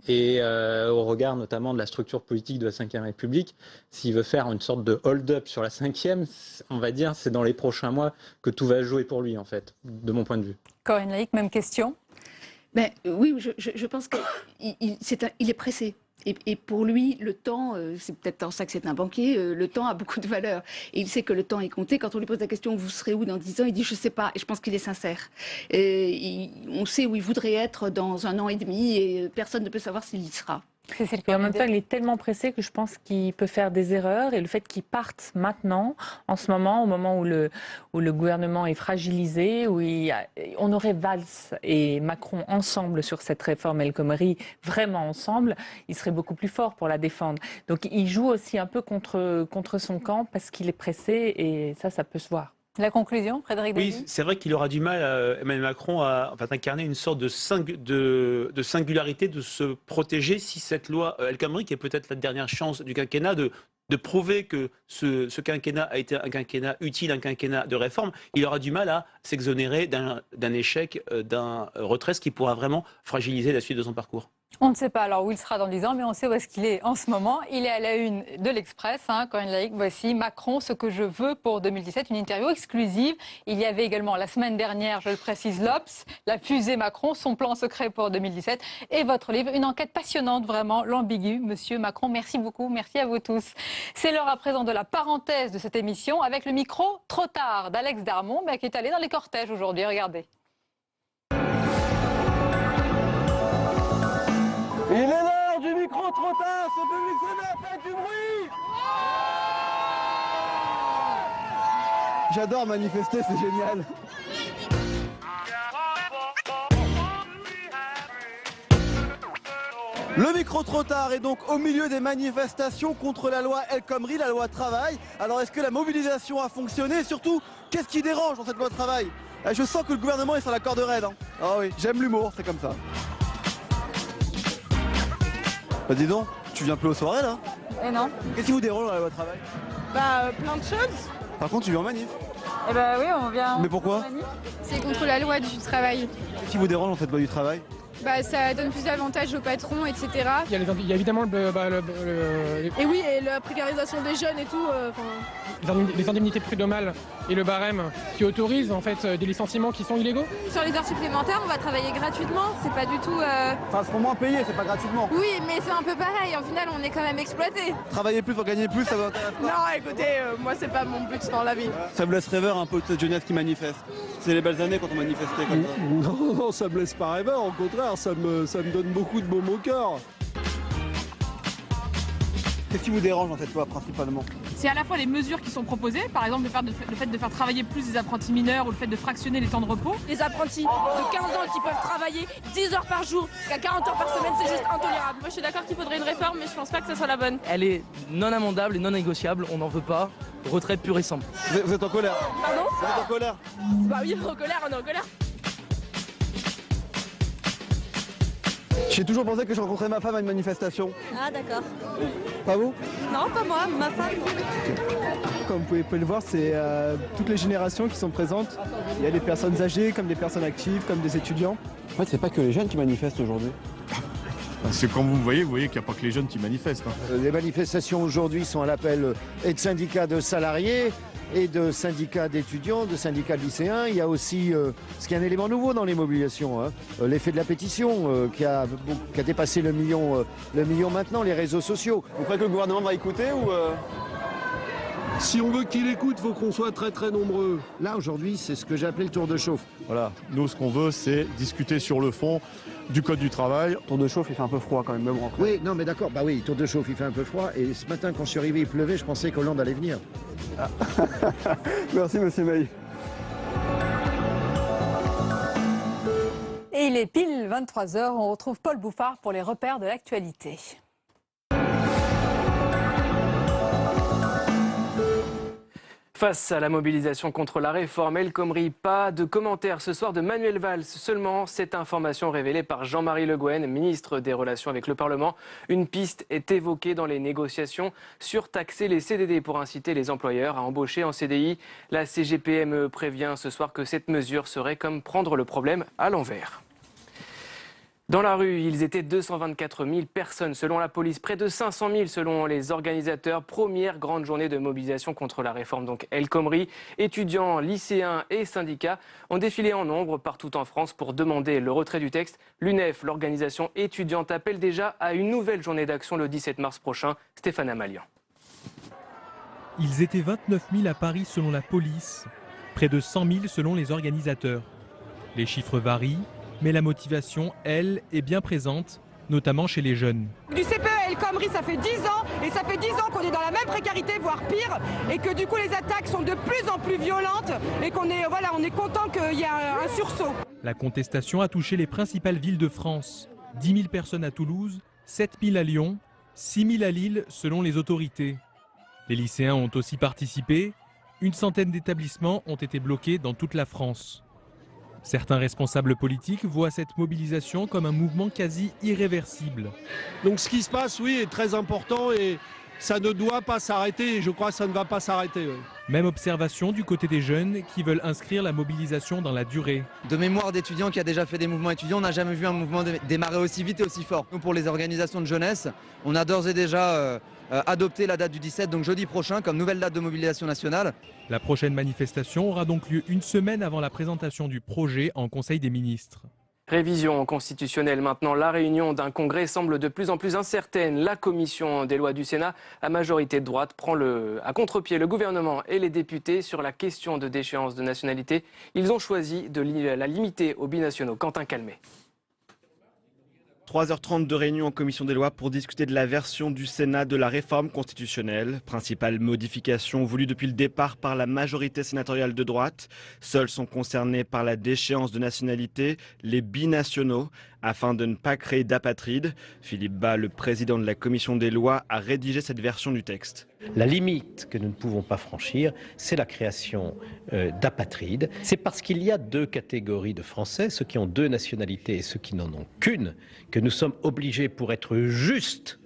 Et au regard notamment de la structure politique de la Ve République, s'il veut faire une sorte de hold-up sur la Ve, on va dire, c'est dans les prochains mois que tout va jouer pour lui, en fait, de mon point de vue. Corinne Laïc, même question. Oui, je pense qu'il est pressé. Et pour lui, le temps, c'est peut-être en ça que c'est un banquier, le temps a beaucoup de valeur. Et il sait que le temps est compté. Quand on lui pose la question, vous serez où dans 10 ans, il dit, je ne sais pas. Et je pense qu'il est sincère. On sait où il voudrait être dans 1 an et demi et personne ne peut savoir s'il y sera. Et en même temps, il est tellement pressé que je pense qu'il peut faire des erreurs. Et le fait qu'il parte maintenant, en ce moment, au moment où le gouvernement est fragilisé, où on aurait Valls et Macron ensemble sur cette réforme El Khomri, vraiment ensemble, il serait beaucoup plus fort pour la défendre. Donc il joue aussi un peu contre son camp parce qu'il est pressé et ça peut se voir. La conclusion, Frédéric Davy? Oui, c'est vrai qu'il aura du mal, Emmanuel Macron, à incarner une sorte de singularité, de se protéger si cette loi El Khomri, qui est peut-être la dernière chance du quinquennat, de prouver que ce quinquennat a été un quinquennat utile, un quinquennat de réforme, il aura du mal à s'exonérer d'un échec, d'un retrait, ce qui pourra vraiment fragiliser la suite de son parcours. On ne sait pas alors où il sera dans 10 ans, mais on sait où est-ce qu'il est en ce moment. Il est à la une de l'Express, Corinne Laïc. Voici Macron, ce que je veux pour 2017, une interview exclusive. Il y avait également la semaine dernière, je le précise, l'Obs, la fusée Macron, son plan secret pour 2017 et votre livre, une enquête passionnante, vraiment, l'ambigu, Monsieur Macron. Merci beaucoup, merci à vous tous. C'est l'heure à présent de la parenthèse de cette émission avec le micro trop tard d'Alex Darmon, qui est allé dans les cortèges aujourd'hui. Regardez. Il est l'heure du micro trop tard, ce public s'énerve, faites du bruit! J'adore manifester, c'est génial. Le micro trop tard est donc au milieu des manifestations contre la loi El Khomri, la loi travail. Alors est-ce que la mobilisation a fonctionné et surtout, qu'est-ce qui dérange dans cette loi travail? Je sens que le gouvernement est sur la corde raide. Ah oui, j'aime l'humour, c'est comme ça. Bah dis donc, tu viens plus aux soirées là? Non. Qu'est-ce qui vous dérange dans la loi travail? Plein de choses. Par contre, tu viens en manif? Oui, on vient. Mais pourquoi? C'est contre la loi du travail. Qu'est-ce qui vous dérange dans cette loi du travail? Ça donne plus d'avantages aux patrons, etc. Il y a évidemment Et oui, et la précarisation des jeunes et tout. Les indemnités prud'homales et le barème qui autorisent en fait des licenciements qui sont illégaux. Sur les heures supplémentaires, on va travailler gratuitement. C'est pas du tout. Enfin, c'est pour moins payé, c'est pas gratuitement. Oui, mais c'est un peu pareil. En final, on est quand même exploité. Travailler plus pour gagner plus, ça va. Non, écoutez, moi, c'est pas mon but dans la vie. Ça vous laisse rêveur un peu de cette jeunesse qui manifeste. C'est les belles années quand on manifestait comme ça. Non, ça me laisse pas rêveur. Au contraire, ça me donne beaucoup de baume au cœur. Qu'est-ce qui vous dérange dans cette loi principalement? C'est à la fois les mesures qui sont proposées, par exemple le fait de faire travailler plus les apprentis mineurs ou le fait de fractionner les temps de repos. Les apprentis de 15 ans qui peuvent travailler 10 heures par jour jusqu'à 40 heures par semaine, c'est juste intolérable. Moi je suis d'accord qu'il faudrait une réforme, mais je pense pas que ce soit la bonne. Elle est non amendable et non négociable, on n'en veut pas. retrait pur et simple. Vous êtes en colère? Pardon? Vous êtes en colère? Bah oui, on est en colère. J'ai toujours pensé que je rencontrais ma femme à une manifestation. Ah d'accord. Pas vous? Non, pas moi, ma femme. Comme vous pouvez le voir, c'est toutes les générations qui sont présentes. Il y a des personnes âgées, comme des personnes actives, comme des étudiants. En fait, c'est pas que les jeunes qui manifestent aujourd'hui. Parce que quand vous voyez qu'il n'y a pas que les jeunes qui manifestent. Les manifestations aujourd'hui sont à l'appel et de syndicats de salariés, et de syndicats d'étudiants, de syndicats de lycéens. Il y a aussi ce qui est un élément nouveau dans les mobilisations, hein, l'effet de la pétition qui a dépassé le million maintenant, les réseaux sociaux. Vous croyez que le gouvernement va écouter ou Si on veut qu'il écoute, il faut qu'on soit très très nombreux. Là aujourd'hui, c'est ce que j'ai appelé le tour de chauffe. Voilà, nous ce qu'on veut, c'est discuter sur le fond du code du travail. Tour de chauffe, il fait un peu froid quand même rentré. Oui, non mais d'accord, bah oui, tour de chauffe, il fait un peu froid. Et ce matin, quand je suis arrivé, il pleuvait, je pensais qu'Hollande allait venir. Ah. Merci monsieur Maï. Et il est pile 23h, on retrouve Paul Bouffard pour les repères de l'actualité. Face à la mobilisation contre la réforme El Khomri, pas de commentaires ce soir de Manuel Valls. Seulement, cette information révélée par Jean-Marie Le Guen, ministre des Relations avec le Parlement. Une piste est évoquée dans les négociations, surtaxer les CDD pour inciter les employeurs à embaucher en CDI. La CGPME prévient ce soir que cette mesure serait comme prendre le problème à l'envers. Dans la rue, ils étaient 224 000 personnes selon la police, près de 500 000 selon les organisateurs. Première grande journée de mobilisation contre la réforme donc El Khomri. Étudiants, lycéens et syndicats ont défilé en nombre partout en France pour demander le retrait du texte. L'UNEF, l'organisation étudiante, appelle déjà à une nouvelle journée d'action le 17 mars prochain. Stéphane Amalian. Ils étaient 29 000 à Paris selon la police, près de 100 000 selon les organisateurs. Les chiffres varient, mais la motivation, elle, est bien présente, notamment chez les jeunes. Du CPE El Khomri, ça fait 10 ans, et ça fait 10 ans qu'on est dans la même précarité, voire pire, et que du coup les attaques sont de plus en plus violentes, et qu'on est, voilà, on est content qu'il y ait un sursaut. La contestation a touché les principales villes de France. 10 000 personnes à Toulouse, 7 000 à Lyon, 6 000 à Lille selon les autorités. Les lycéens ont aussi participé. Une centaine d'établissements ont été bloqués dans toute la France. Certains responsables politiques voient cette mobilisation comme un mouvement quasi irréversible. Donc ce qui se passe, oui, est très important et ça ne doit pas s'arrêter et je crois que ça ne va pas s'arrêter. Oui. Même observation du côté des jeunes qui veulent inscrire la mobilisation dans la durée. De mémoire d'étudiants qui a déjà fait des mouvements étudiants, on n'a jamais vu un mouvement démarrer aussi vite et aussi fort. Nous, pour les organisations de jeunesse, on a d'ores et déjà adopté la date du 17, donc jeudi prochain, comme nouvelle date de mobilisation nationale. La prochaine manifestation aura donc lieu une semaine avant la présentation du projet en Conseil des ministres. Révision constitutionnelle maintenant, la réunion d'un congrès semble de plus en plus incertaine. La commission des lois du Sénat, à majorité de droite, prend à contre-pied le gouvernement et les députés sur la question de déchéance de nationalité. Ils ont choisi de la limiter aux binationaux. Quentin Calmet. 3h30 de réunion en commission des lois pour discuter de la version du Sénat de la réforme constitutionnelle. Principale modification voulue depuis le départ par la majorité sénatoriale de droite. Seuls sont concernés par la déchéance de nationalité les binationaux afin de ne pas créer d'apatrides. Philippe Bas, le président de la commission des lois, a rédigé cette version du texte. La limite que nous ne pouvons pas franchir, c'est la création d'apatrides. C'est parce qu'il y a deux catégories de Français, ceux qui ont deux nationalités et ceux qui n'en ont qu'une, que nous sommes obligés, pour être justes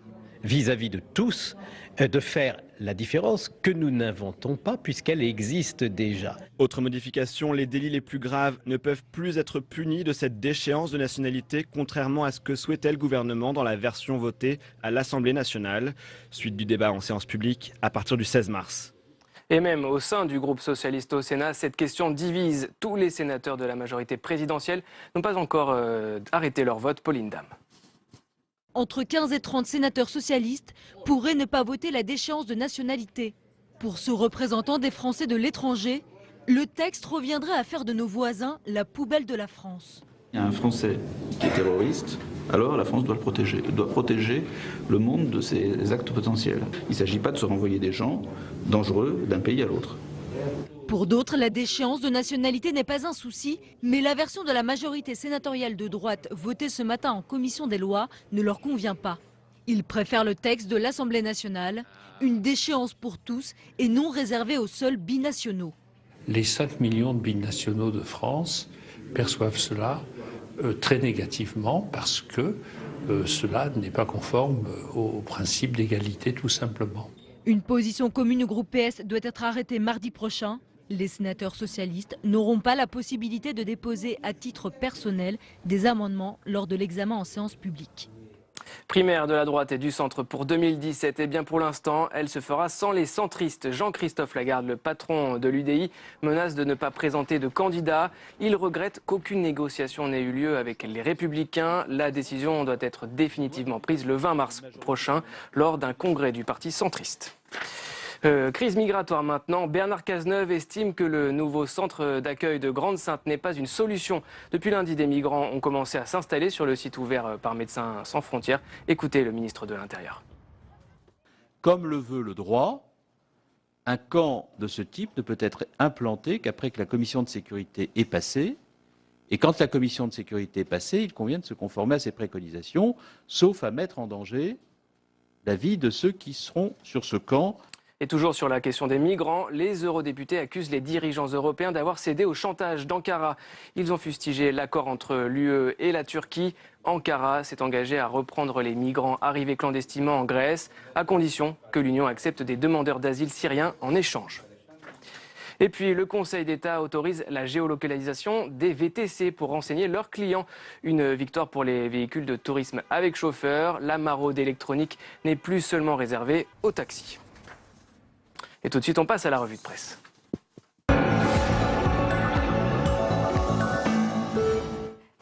vis-à-vis de tous, de faire la différence que nous n'inventons pas puisqu'elle existe déjà. Autre modification, les délits les plus graves ne peuvent plus être punis de cette déchéance de nationalité, contrairement à ce que souhaitait le gouvernement dans la version votée à l'Assemblée nationale. Suite du débat en séance publique à partir du 16 mars. Et même au sein du groupe socialiste au Sénat, cette question divise. Tous les sénateurs de la majorité présidentielle n'ont pas encore arrêté leur vote. Pauline Dame. Entre 15 et 30 sénateurs socialistes pourraient ne pas voter la déchéance de nationalité. Pour ce représentant des Français de l'étranger, le texte reviendrait à faire de nos voisins la poubelle de la France. Il y a un Français qui est terroriste, alors la France doit le protéger. Elle doit protéger le monde de ses actes potentiels. Il ne s'agit pas de se renvoyer des gens dangereux d'un pays à l'autre. Pour d'autres, la déchéance de nationalité n'est pas un souci, mais la version de la majorité sénatoriale de droite votée ce matin en commission des lois ne leur convient pas. Ils préfèrent le texte de l'Assemblée nationale, une déchéance pour tous et non réservée aux seuls binationaux. Les 5 millions de binationaux de France perçoivent cela très négativement parce que cela n'est pas conforme au principe d'égalité tout simplement. Une position commune au groupe PS doit être arrêtée mardi prochain. Les sénateurs socialistes n'auront pas la possibilité de déposer à titre personnel des amendements lors de l'examen en séance publique. Primaire de la droite et du centre pour 2017. Et bien pour l'instant, elle se fera sans les centristes. Jean-Christophe Lagarde, le patron de l'UDI, menace de ne pas présenter de candidat. Il regrette qu'aucune négociation n'ait eu lieu avec les Républicains. La décision doit être définitivement prise le 20 mars prochain lors d'un congrès du parti centriste. Crise migratoire maintenant. Bernard Cazeneuve estime que le nouveau centre d'accueil de Grande-Synthe n'est pas une solution. Depuis lundi, des migrants ont commencé à s'installer sur le site ouvert par Médecins sans frontières. Écoutez le ministre de l'Intérieur. Comme le veut le droit, un camp de ce type ne peut être implanté qu'après que la commission de sécurité est passée. Et quand la commission de sécurité est passée, il convient de se conformer à ses préconisations, sauf à mettre en danger la vie de ceux qui seront sur ce camp. Et toujours sur la question des migrants, les eurodéputés accusent les dirigeants européens d'avoir cédé au chantage d'Ankara. Ils ont fustigé l'accord entre l'UE et la Turquie. Ankara s'est engagé à reprendre les migrants arrivés clandestinement en Grèce, à condition que l'Union accepte des demandeurs d'asile syriens en échange. Et puis, le Conseil d'État autorise la géolocalisation des VTC pour renseigner leurs clients. Une victoire pour les véhicules de tourisme avec chauffeur. La maraude électronique n'est plus seulement réservée aux taxis. Et tout de suite, on passe à la revue de presse.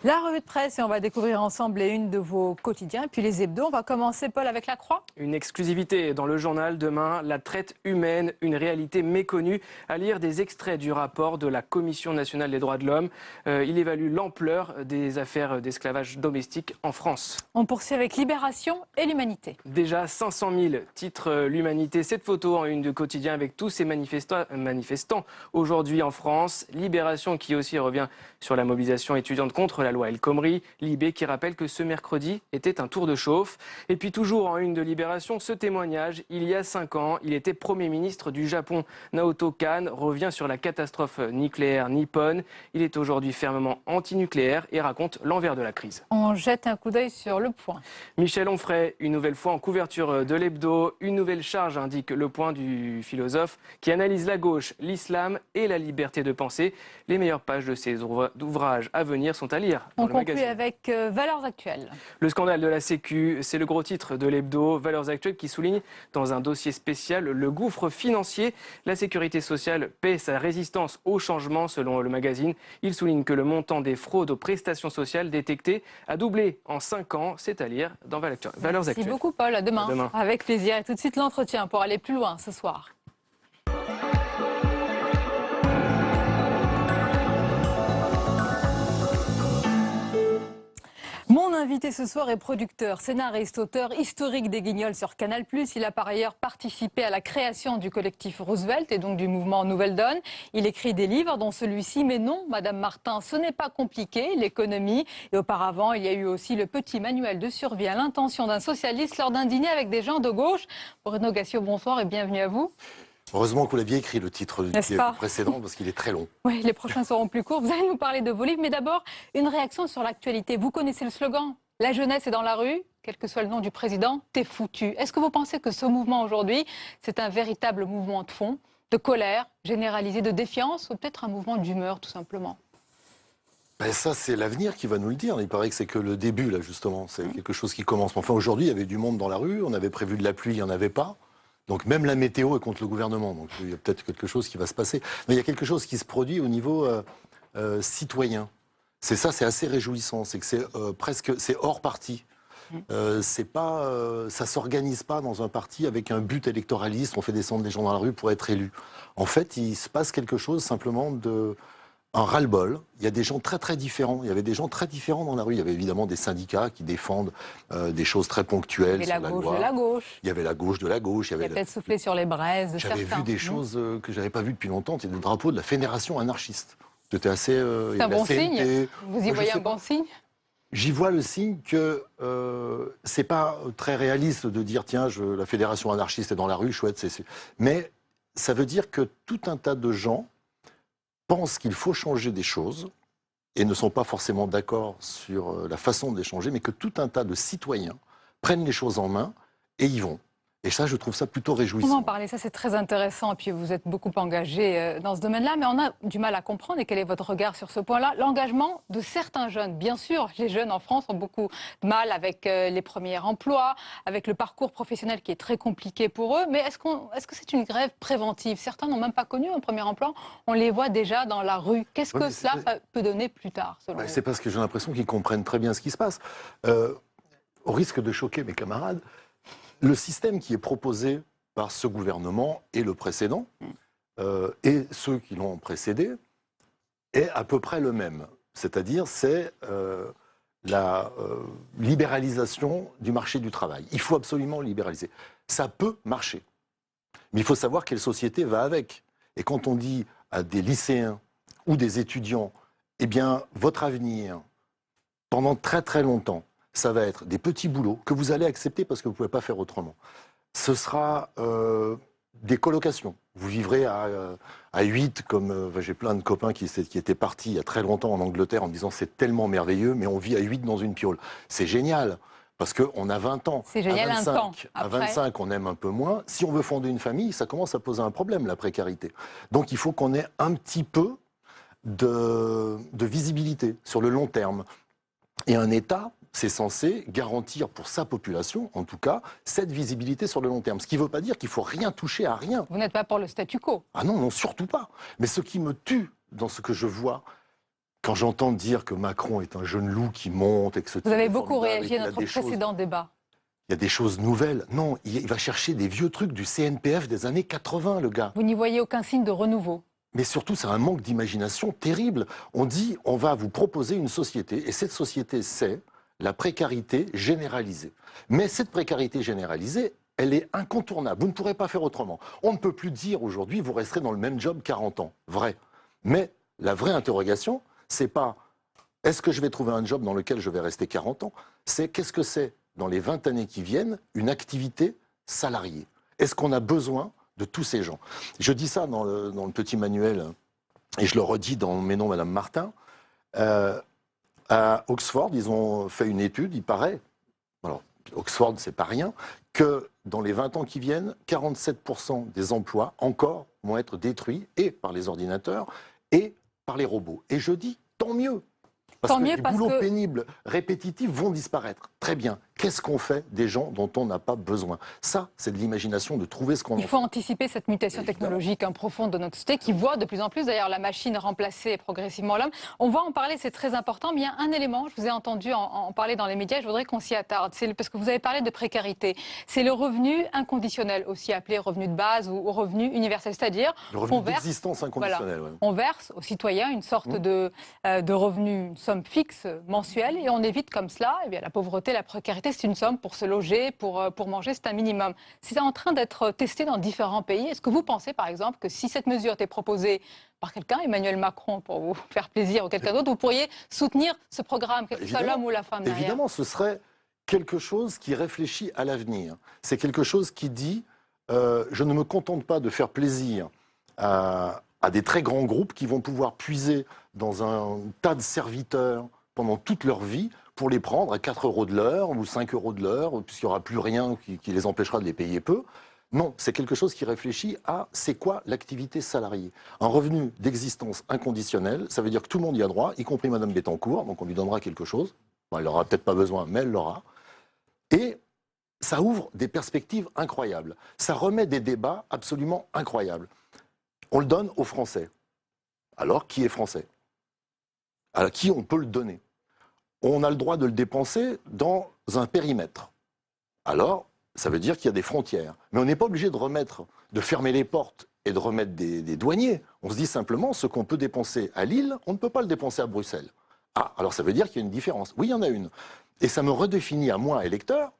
La revue de presse, et on va découvrir ensemble les unes de vos quotidiens, puis les hebdos. On va commencer, Paul, avec La Croix. Une exclusivité dans le journal demain, la traite humaine, une réalité méconnue. À lire des extraits du rapport de la Commission nationale des droits de l'homme. Il évalue l'ampleur des affaires d'esclavage domestique en France. On poursuit avec Libération et l'Humanité. Déjà 500 000 titres l'Humanité. Cette photo en une de quotidien avec tous ces manifestants aujourd'hui en France. Libération qui aussi revient sur la mobilisation étudiante contre la loi El Khomri. Libé qui rappelle que ce mercredi était un tour de chauffe. Et puis toujours en une de Libération, ce témoignage. Il y a 5 ans, il était Premier ministre du Japon. Naoto Kan revient sur la catastrophe nucléaire nippone. Il est aujourd'hui fermement antinucléaire et raconte l'envers de la crise. On jette un coup d'œil sur Le Point. Michel Onfray, une nouvelle fois en couverture de l'hebdo. Une nouvelle charge, indique Le Point du philosophe qui analyse la gauche, l'islam et la liberté de penser. Les meilleures pages de ses ouvrages à venir sont à lire. On conclut avec Valeurs Actuelles. Le scandale de la Sécu, c'est le gros titre de l'hebdo. Valeurs Actuelles qui souligne dans un dossier spécial le gouffre financier. La sécurité sociale paie sa résistance au changement selon le magazine. Il souligne que le montant des fraudes aux prestations sociales détectées a doublé en 5 ans. C'est à lire dans Valeurs Actuelles. Merci beaucoup Paul, à demain. Avec plaisir. Et tout de suite l'entretien pour aller plus loin ce soir. Mon invité ce soir est producteur, scénariste, auteur historique des Guignols sur Canal+. Il a par ailleurs participé à la création du collectif Roosevelt et donc du mouvement Nouvelle Donne. Il écrit des livres dont celui-ci, Mais non, Madame Martin, ce n'est pas compliqué, l'économie. Et auparavant, il y a eu aussi le petit manuel de survie à l'intention d'un socialiste lors d'un dîner avec des gens de gauche. Bruno Gassio, bonsoir et bienvenue à vous. Heureusement que vous l'aviez écrit, le titre du précédent, parce qu'il est très long. Oui, les prochains seront plus courts. Vous allez nous parler de vos livres, mais d'abord, une réaction sur l'actualité. Vous connaissez le slogan « La jeunesse est dans la rue », quel que soit le nom du président, t'es foutu. Est-ce que vous pensez que ce mouvement aujourd'hui, c'est un véritable mouvement de fond, de colère généralisée, de défiance, ou peut-être un mouvement d'humeur, tout simplement ? Ben ça, c'est l'avenir qui va nous le dire. Il paraît que c'est que le début, là, justement. C'est quelque chose qui commence. Enfin, aujourd'hui, il y avait du monde dans la rue. On avait prévu de la pluie, il n'y en avait pas. Donc même la météo est contre le gouvernement, donc il y a peut-être quelque chose qui va se passer. Mais il y a quelque chose qui se produit au niveau citoyen. C'est ça, c'est assez réjouissant. C'est que c'est c'est hors parti. C'est pas, ça s'organise pas dans un parti avec un but électoraliste. On fait descendre les gens dans la rue pour être élus. En fait, il se passe quelque chose simplement de un ras-le-bol. Il y a des gens très très différents. Il y avait des gens très différents dans la rue. Il y avait évidemment des syndicats qui défendent des choses très ponctuelles. Il y avait la gauche de la gauche. Il y avait la gauche de la gauche. Il y avait peut-être soufflé sur les braises de certains. J'avais vu des choses que j'avais pas vues depuis longtemps. C'était le drapeau de la Fédération anarchiste. C'était assez. C'est un bon signe. Vous y voyez un bon signe ? J'y vois le signe que c'est pas très réaliste de dire tiens, la fédération anarchiste est dans la rue, chouette, mais ça veut dire que tout un tas de gens pensent qu'il faut changer des choses et ne sont pas forcément d'accord sur la façon de les changer, mais que tout un tas de citoyens prennent les choses en main et y vont. Et ça, je trouve ça plutôt réjouissant. On va en parler, ça c'est très intéressant. Et puis vous êtes beaucoup engagé dans ce domaine-là, mais on a du mal à comprendre. Et quel est votre regard sur ce point-là? L'engagement de certains jeunes. Bien sûr, les jeunes en France ont beaucoup de mal avec les premiers emplois, avec le parcours professionnel qui est très compliqué pour eux. Mais est-ce que c'est une grève préventive? Certains n'ont même pas connu un premier emploi. On les voit déjà dans la rue. Qu'est-ce que cela peut donner plus tard, selon vous? C'est parce que j'ai l'impression qu'ils comprennent très bien ce qui se passe. Au risque de choquer mes camarades, le système qui est proposé par ce gouvernement et le précédent, et ceux qui l'ont précédé, est à peu près le même. C'est-à-dire, c'est la libéralisation du marché du travail. Il faut absolument libéraliser. Ça peut marcher. Mais il faut savoir quelle société va avec. Et quand on dit à des lycéens ou des étudiants, eh bien, votre avenir, pendant très très longtemps, ça va être des petits boulots que vous allez accepter parce que vous ne pouvez pas faire autrement. Ce sera des colocations. Vous vivrez à 8, comme j'ai plein de copains qui étaient partis il y a très longtemps en Angleterre en me disant c'est tellement merveilleux, mais on vit à 8 dans une piole. C'est génial, parce qu'on a 20 ans. C'est génial, à 25, un temps. À 25, on aime un peu moins. Si on veut fonder une famille, ça commence à poser un problème, la précarité. Donc il faut qu'on ait un petit peu de visibilité sur le long terme. Et un État, c'est censé garantir pour sa population, en tout cas, cette visibilité sur le long terme. Ce qui ne veut pas dire qu'il ne faut rien toucher à rien. Vous n'êtes pas pour le statu quo? Ah non, non, surtout pas. Mais ce qui me tue dans ce que je vois, quand j'entends dire que Macron est un jeune loup qui monte et que ce Vous avez beaucoup réagi à notre précédent débat. Il y a des choses nouvelles. Non, il va chercher des vieux trucs du CNPF des années 80, le gars. Vous n'y voyez aucun signe de renouveau? Mais surtout, c'est un manque d'imagination terrible. On dit, on va vous proposer une société, et cette société, c'est la précarité généralisée. Mais cette précarité généralisée, elle est incontournable. Vous ne pourrez pas faire autrement. On ne peut plus dire aujourd'hui, vous resterez dans le même job 40 ans. Vrai. Mais la vraie interrogation, c'est pas est-ce que je vais trouver un job dans lequel je vais rester 40 ans? C'est qu'est-ce que c'est, dans les 20 années qui viennent, une activité salariée? Est-ce qu'on a besoin de tous ces gens? Je dis ça dans le petit manuel, et je le redis dans Mais non, Madame Martin. À Oxford, ils ont fait une étude, il paraît, alors Oxford, c'est pas rien, que dans les 20 ans qui viennent, 47% des emplois encore vont être détruits, et par les ordinateurs, et par les robots. Et je dis, tant mieux. Parce que les boulots pénibles, répétitifs vont disparaître. Très bien. Qu'est-ce qu'on fait des gens dont on n'a pas besoin? Ça, c'est de l'imagination, de trouver ce qu'on en fait. Il faut anticiper cette mutation technologique profonde de notre société qui voit de plus en plus, d'ailleurs, la machine remplacer progressivement l'homme. On va en parler, c'est très important, mais il y a un élément, je vous ai entendu en parler dans les médias, je voudrais qu'on s'y attarde. C'est parce que vous avez parlé de précarité. C'est le revenu inconditionnel, aussi appelé revenu de base ou revenu universel, c'est-à-dire le revenu d'existence inconditionnelle. Voilà, on verse aux citoyens une sorte de revenu, une somme fixe mensuelle, et on évite comme cela eh bien, la pauvreté, la précarité. C'est une somme pour se loger, pour manger, c'est un minimum. C'est en train d'être testé dans différents pays. Est-ce que vous pensez, par exemple, que si cette mesure était proposée par quelqu'un, Emmanuel Macron, pour vous faire plaisir, ou quelqu'un d'autre, vous pourriez soutenir ce programme, quel que soit l'homme ou la femme derrière? Évidemment, ce serait quelque chose qui réfléchit à l'avenir. C'est quelque chose qui dit je ne me contente pas de faire plaisir à des très grands groupes qui vont pouvoir puiser dans un tas de serviteurs pendant toute leur vie pour les prendre à 4 € de l'heure ou 5 € de l'heure, puisqu'il n'y aura plus rien qui les empêchera de les payer peu. Non, c'est quelque chose qui réfléchit à c'est quoi l'activité salariée. Un revenu d'existence inconditionnel, ça veut dire que tout le monde y a droit, y compris Madame Bettencourt, donc on lui donnera quelque chose. Bon, elle n'aura peut-être pas besoin, mais elle l'aura. Et ça ouvre des perspectives incroyables. Ça remet des débats absolument incroyables. On le donne aux Français. Alors, qui est français? À qui on peut le donner? On a le droit de le dépenser dans un périmètre. Alors, ça veut dire qu'il y a des frontières. Mais on n'est pas obligé de fermer les portes et de remettre des douaniers. On se dit simplement, ce qu'on peut dépenser à Lille, on ne peut pas le dépenser à Bruxelles. Ah, alors ça veut dire qu'il y a une différence. Oui, il y en a une. Et ça me redéfinit à moi, électeur,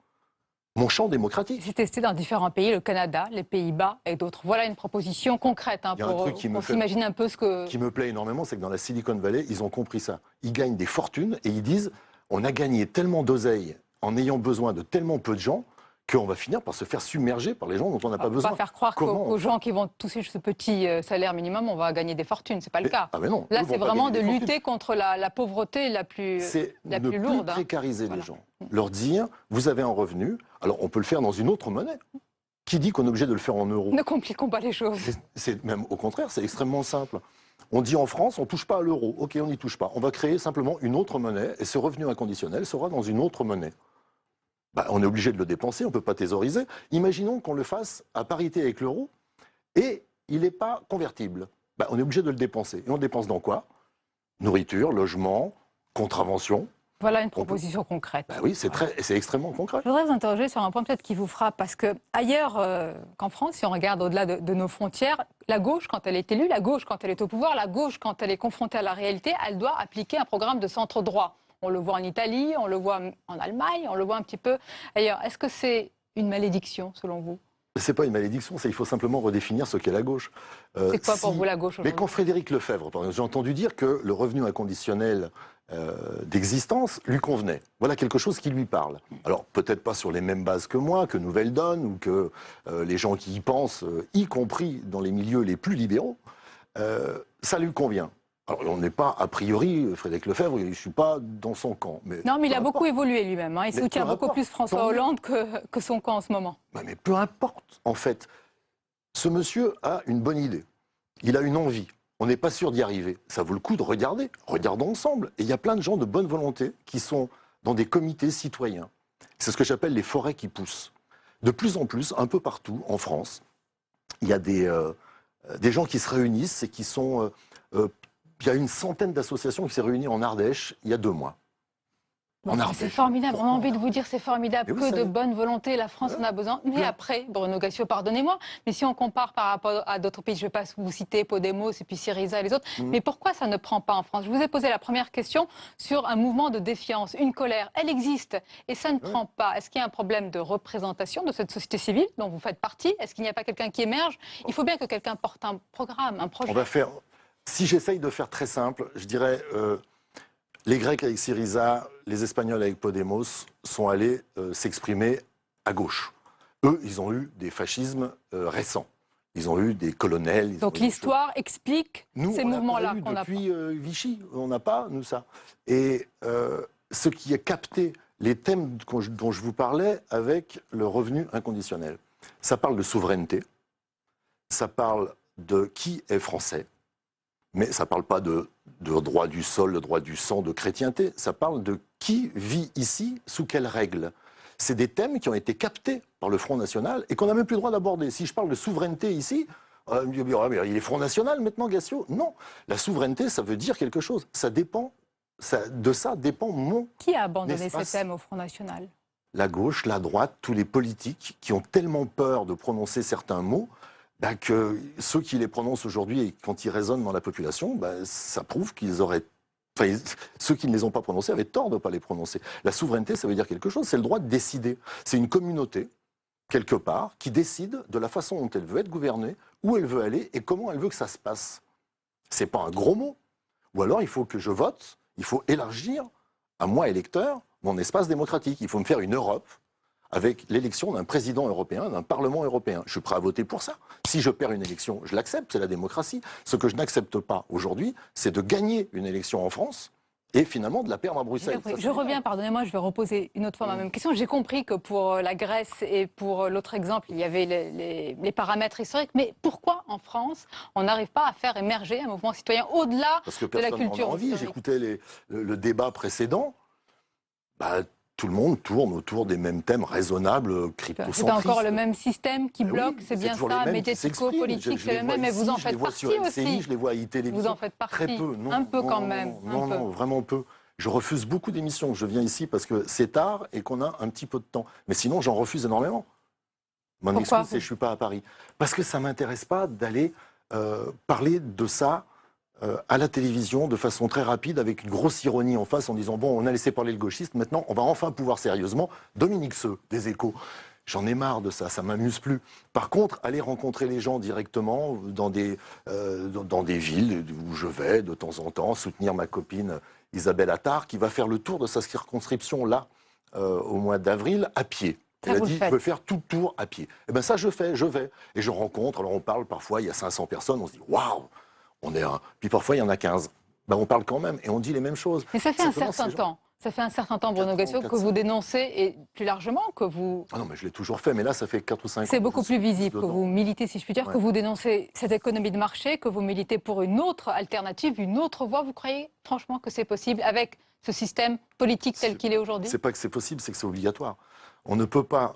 mon champ démocratique. C'est testé dans différents pays, le Canada, les Pays-Bas et d'autres. Voilà une proposition concrète pour s'imaginer un peu ce que... qui me plaît énormément, c'est que dans la Silicon Valley, ils ont compris ça. Ils gagnent des fortunes et ils disent, on a gagné tellement d'oseille en ayant besoin de tellement peu de gens qu'on va finir par se faire submerger par les gens dont on n'a pas besoin. On va pas faire croire qu'aux gens qui vont toucher ce petit salaire minimum, on va gagner des fortunes. C'est pas le cas. Ah mais non, là, c'est vraiment de lutter contre la pauvreté la plus lourde. C'est ne plus précariser les gens. Leur dire, vous avez un revenu, alors on peut le faire dans une autre monnaie. Qui dit qu'on est obligé de le faire en euros? Ne compliquons pas les choses. C'est même au contraire, c'est extrêmement simple. On dit en France, on ne touche pas à l'euro. Ok, on n'y touche pas. On va créer simplement une autre monnaie et ce revenu inconditionnel sera dans une autre monnaie. Bah, on est obligé de le dépenser, on ne peut pas thésauriser. Imaginons qu'on le fasse à parité avec l'euro et il n'est pas convertible. Bah, on est obligé de le dépenser. Et on le dépense dans quoi? Nourriture, logement, contravention. Voilà une proposition concrète. Bah oui, c'est extrêmement concret. Je voudrais vous interroger sur un point peut-être qui vous frappe, parce qu'ailleurs qu'en France, si on regarde au-delà de nos frontières, la gauche, quand elle est élue, la gauche, quand elle est au pouvoir, la gauche, quand elle est confrontée à la réalité, elle doit appliquer un programme de centre-droit. On le voit en Italie, on le voit en Allemagne, on le voit un petit peu ailleurs. Est-ce que c'est une malédiction, selon vous? C'est pas une malédiction, il faut simplement redéfinir ce qu'est la gauche. C'est quoi pour vous la gauche aujourd'hui? Mais quand Frédéric Lefebvre, par exemple, j'ai entendu dire que le revenu inconditionnel d'existence lui convenait. Voilà quelque chose qui lui parle. Alors peut-être pas sur les mêmes bases que moi, que Nouvelle Donne, ou que les gens qui y pensent, y compris dans les milieux les plus libéraux, ça lui convient. Alors, on n'est pas, a priori, Frédéric Lefebvre, je ne suis pas dans son camp. Mais non, mais il a beaucoup évolué lui-même. Hein. Il soutient beaucoup plus François Hollande que son camp en ce moment. Mais peu importe, en fait. Ce monsieur a une bonne idée. Il a une envie. On n'est pas sûr d'y arriver. Ça vaut le coup de regarder. Regardons ensemble. Et il y a plein de gens de bonne volonté qui sont dans des comités citoyens. C'est ce que j'appelle les forêts qui poussent. De plus en plus, un peu partout en France, il y a des gens qui se réunissent et qui sont... il y a une centaine d'associations qui s'est réunies en Ardèche il y a 2 mois. C'est formidable. On a envie de vous dire c'est formidable, que de bonne volonté, la France en a besoin. Mais après, Bruno Gassio, pardonnez-moi, mais si on compare par rapport à d'autres pays, je ne vais pas vous citer Podemos et puis Syriza et les autres, mais pourquoi ça ne prend pas en France? Je vous ai posé la première question sur un mouvement de défiance, une colère. Elle existe et ça ne prend pas. Est-ce qu'il y a un problème de représentation de cette société civile dont vous faites partie? Est-ce qu'il n'y a pas quelqu'un qui émerge? Il faut bien que quelqu'un porte un programme, un projet. On va faire... Si j'essaye de faire très simple, je dirais les Grecs avec Syriza, les Espagnols avec Podemos sont allés s'exprimer à gauche. Eux, ils ont eu des fascismes récents. Ils ont eu des colonels. Donc l'histoire explique ces mouvements-là qu'on n'a pas. Depuis Vichy, on n'a pas, nous, ça. Et ce qui a capté les thèmes dont je vous parlais avec le revenu inconditionnel. Ça parle de souveraineté, ça parle de qui est français. Mais ça ne parle pas de droit du sol, de droit du sang, de chrétienté. Ça parle de qui vit ici, sous quelles règles. C'est des thèmes qui ont été captés par le Front National et qu'on n'a même plus le droit d'aborder. Si je parle de souveraineté ici, il est Front National maintenant, Gassio? Non. La souveraineté, ça veut dire quelque chose. Ça dépend, de ça dépend mon... Qui a abandonné ces thèmes au Front National? La gauche, la droite, tous les politiques qui ont tellement peur de prononcer certains mots que ceux qui les prononcent aujourd'hui et quand ils résonnent dans la population, ça prouve qu'ils auraient... Enfin, ceux qui ne les ont pas prononcés avaient tort de ne pas les prononcer. La souveraineté, ça veut dire quelque chose, c'est le droit de décider. C'est une communauté, quelque part, qui décide de la façon dont elle veut être gouvernée, où elle veut aller et comment elle veut que ça se passe. C'est pas un gros mot. Ou alors, il faut que je vote, il faut élargir à moi, électeur, mon espace démocratique. Il faut me faire une Europe avec l'élection d'un président européen, d'un Parlement européen. Je suis prêt à voter pour ça. Si je perds une élection, je l'accepte, c'est la démocratie. Ce que je n'accepte pas aujourd'hui, c'est de gagner une élection en France et finalement de la perdre à Bruxelles. Je reviens, pardonnez-moi, je vais reposer une autre fois ma même question. J'ai compris que pour la Grèce et pour l'autre exemple, il y avait les paramètres historiques. Mais pourquoi en France, on n'arrive pas à faire émerger un mouvement citoyen au-delà de la culture historique? Parce que personne n'en a envie. J'écoutais le débat précédent. Tout le monde tourne autour des mêmes thèmes raisonnables, cryptocentristes. C'est encore le même système qui bloque, c'est bien ça, médiatico-politique, c'est le même, mais vous en faites partie aussi. Je les vois à e-télévision. Vous en faites partie. Très peu, non. Un peu quand même. Non, vraiment peu. Je refuse beaucoup d'émissions. Je viens ici parce que c'est tard et qu'on a un petit peu de temps. Mais sinon, j'en refuse énormément. Mon excuse, c'est que je ne suis pas à Paris. Parce que ça ne m'intéresse pas d'aller parler de ça à la télévision de façon très rapide avec une grosse ironie en face en disant bon, on a laissé parler le gauchiste, maintenant on va enfin pouvoir sérieusement. Dominique Seux des Échos, J'en ai marre de ça, ça m'amuse plus. Par contre, aller rencontrer les gens directement dans des villes où je vais de temps en temps, soutenir ma copine Isabelle Attard, qui va faire le tour de sa circonscription là, au mois d'avril, à pied. Elle a dit, je veux faire tout le tour à pied. Eh bien ça, je vais. Et je rencontre, alors on parle parfois, il y a 500 personnes, on se dit, waouh, on est un... Puis parfois, il y en a 15. Ben, on parle quand même, et on dit les mêmes choses. Mais ça fait un certain temps. Ça fait un certain temps, Bruno Gassio, que vous dénoncez, et plus largement que vous... Ah non, mais je l'ai toujours fait, mais là, ça fait 4 ou 5 ans. C'est beaucoup plus visible que vous militez, si je puis dire, que vous dénoncez cette économie de marché, que vous militez pour une autre alternative, une autre voie. Vous croyez franchement que c'est possible avec ce système politique tel qu'il est aujourd'hui? C'est pas que c'est possible, c'est que c'est obligatoire. On ne peut pas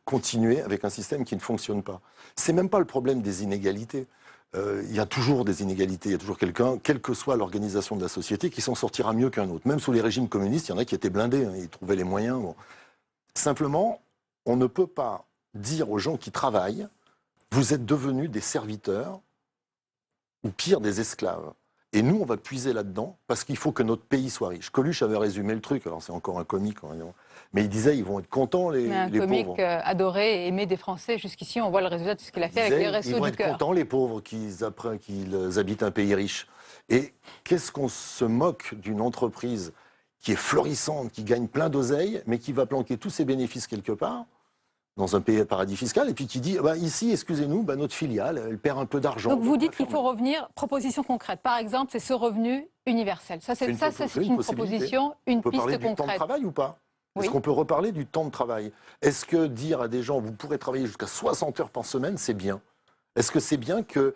continuer avec un système qui ne fonctionne pas. C'est même pas le problème des inégalités. Il y a toujours des inégalités, il y a toujours quelqu'un, quelle que soit l'organisation de la société, qui s'en sortira mieux qu'un autre. Même sous les régimes communistes, il y en a qui étaient blindés, hein, ils trouvaient les moyens. Bon. Simplement, on ne peut pas dire aux gens qui travaillent, vous êtes devenus des serviteurs, ou pire, des esclaves. Et nous, on va puiser là-dedans, parce qu'il faut que notre pays soit riche. Coluche avait résumé le truc, alors c'est encore un comique, mais il disait, ils vont être contents, les pauvres. Un comique adoré et aimé des Français. Jusqu'ici, on voit le résultat de ce qu'il a fait avec les Restos du Cœur. Ils vont être contents, les pauvres, qu'ils habitent un pays riche. Et qu'est-ce qu'on se moque d'une entreprise qui est florissante, qui gagne plein d'oseille, mais qui va planquer tous ses bénéfices quelque part, dans un pays paradis fiscal, et puis qui dit, bah, ici, excusez-nous, bah, notre filiale, elle perd un peu d'argent. Donc vous dites qu'il faut revenir, proposition concrète. Par exemple, c'est ce revenu universel. Ça, c'est une proposition, une piste concrète. On peut parler du temps de travail ou pas? Est-ce qu'on peut reparler du temps de travail? Est-ce que dire à des gens, vous pourrez travailler jusqu'à 60 heures par semaine, c'est bien? Est-ce que c'est bien que